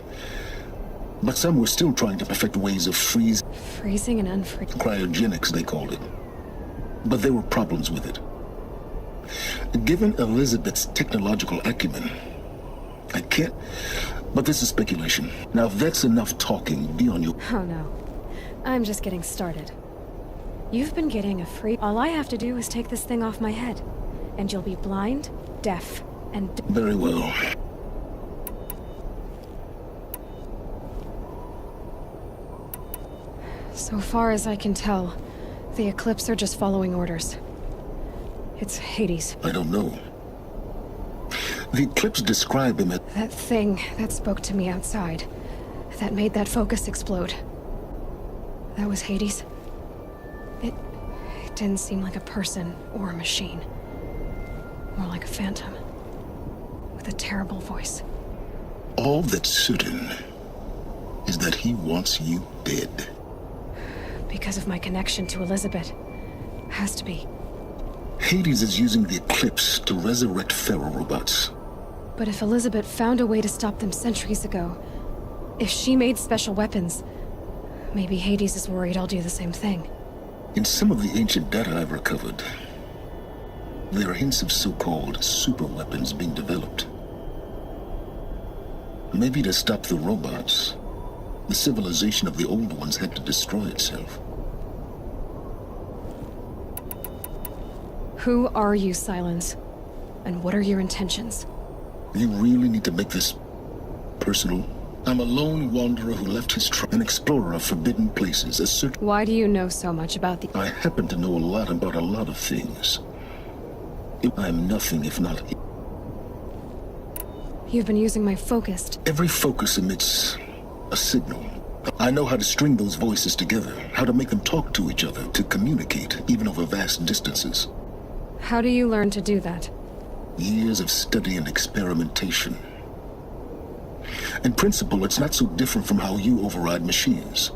Speaker 20: But some were still trying to perfect ways of
Speaker 2: freezing and unfreezing.
Speaker 20: Cryogenics, they called it. But there were problems with it. Given Elizabeth's technological acumen, I can't... But this is speculation. Now, if that's enough talking, be on your...
Speaker 2: Oh, no. I'm just getting started. You've been getting a free... All I have to do is take this thing off my head. And you'll be blind, deaf, and...
Speaker 20: Very well.
Speaker 2: So far as I can tell, the Eclipse are just following orders. It's Hades.
Speaker 20: I don't know. The Eclipse describe him as...
Speaker 2: That thing that spoke to me outside. That made that focus explode. That was Hades. It didn't seem like a person or a machine. More like a phantom. With a terrible voice.
Speaker 20: All that's certain is that he wants you dead.
Speaker 2: Because of my connection to Elizabeth. Has to be.
Speaker 20: Hades is using the Eclipse to resurrect Pharaoh robots.
Speaker 2: But if Elizabeth found a way to stop them centuries ago, if she made special weapons, maybe Hades is worried I'll do the same thing.
Speaker 20: In some of the ancient data I've recovered, there are hints of so-called super weapons being developed. Maybe to stop the robots, the civilization of the Old Ones had to destroy itself.
Speaker 2: Who are you, Silence? And what are your intentions?
Speaker 20: You really need to make this personal? I'm a lone wanderer who left his tribe, an explorer of forbidden places, a search...
Speaker 2: Why do you know so much about the...
Speaker 20: I happen to know a lot about a lot of things. I'm nothing if not...
Speaker 2: You've been using my focus.
Speaker 20: Every focus emits a signal. I know how to string those voices together, how to make them talk to each other, to communicate, even over vast distances.
Speaker 2: How do you learn to do that?
Speaker 20: Years of study and experimentation. In principle, it's not so different from how you override machines.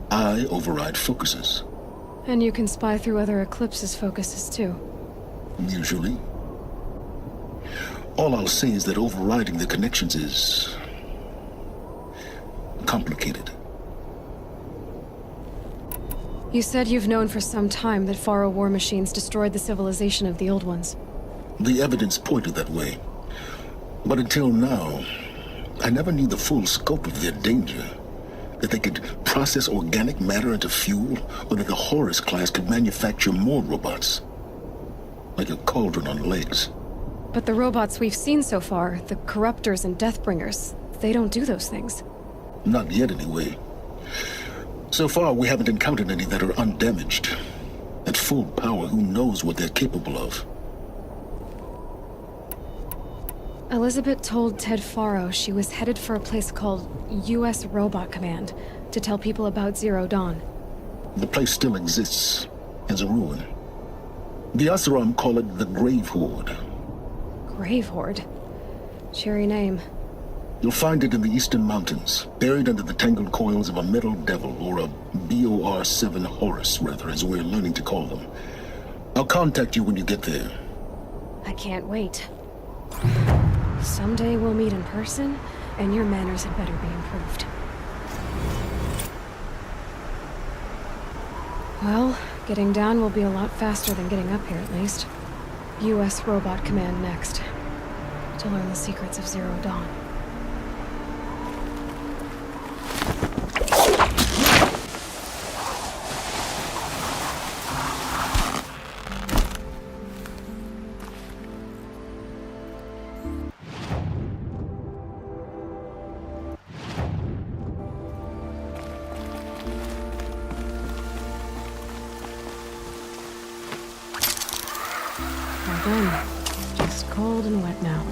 Speaker 20: I override focuses.
Speaker 2: And you can spy through other Eclipse's focuses, too.
Speaker 20: Usually. All I'll say is that overriding the connections is... complicated.
Speaker 2: You said you've known for some time that Pharaoh war machines destroyed the civilization of the Old Ones.
Speaker 20: The evidence pointed that way. But until now, I never knew the full scope of their danger. That they could process organic matter into fuel, or that the Horus class could manufacture more robots. Like a cauldron on legs.
Speaker 2: But the robots we've seen so far, the Corruptors and Deathbringers, they don't do those things.
Speaker 20: Not yet, anyway. So far, we haven't encountered any that are undamaged. At full power, who knows what they're capable of?
Speaker 2: Elizabeth told Ted Faro she was headed for a place called U.S. Robot Command to tell people about Zero Dawn.
Speaker 20: The place still exists, as a ruin. The Asaram call it the Grave Horde.
Speaker 2: Grave Horde? Cheery name.
Speaker 20: You'll find it in the Eastern Mountains, buried under the tangled coils of a metal devil, or a BOR-7 Horus, rather, as we're learning to call them. I'll contact you when you get there.
Speaker 2: I can't wait. Someday we'll meet in person, and your manners had better be improved. Well, getting down will be a lot faster than getting up here, at least. U.S. Robot Command next. To learn the secrets of Zero Dawn. Well done. Just cold and wet now.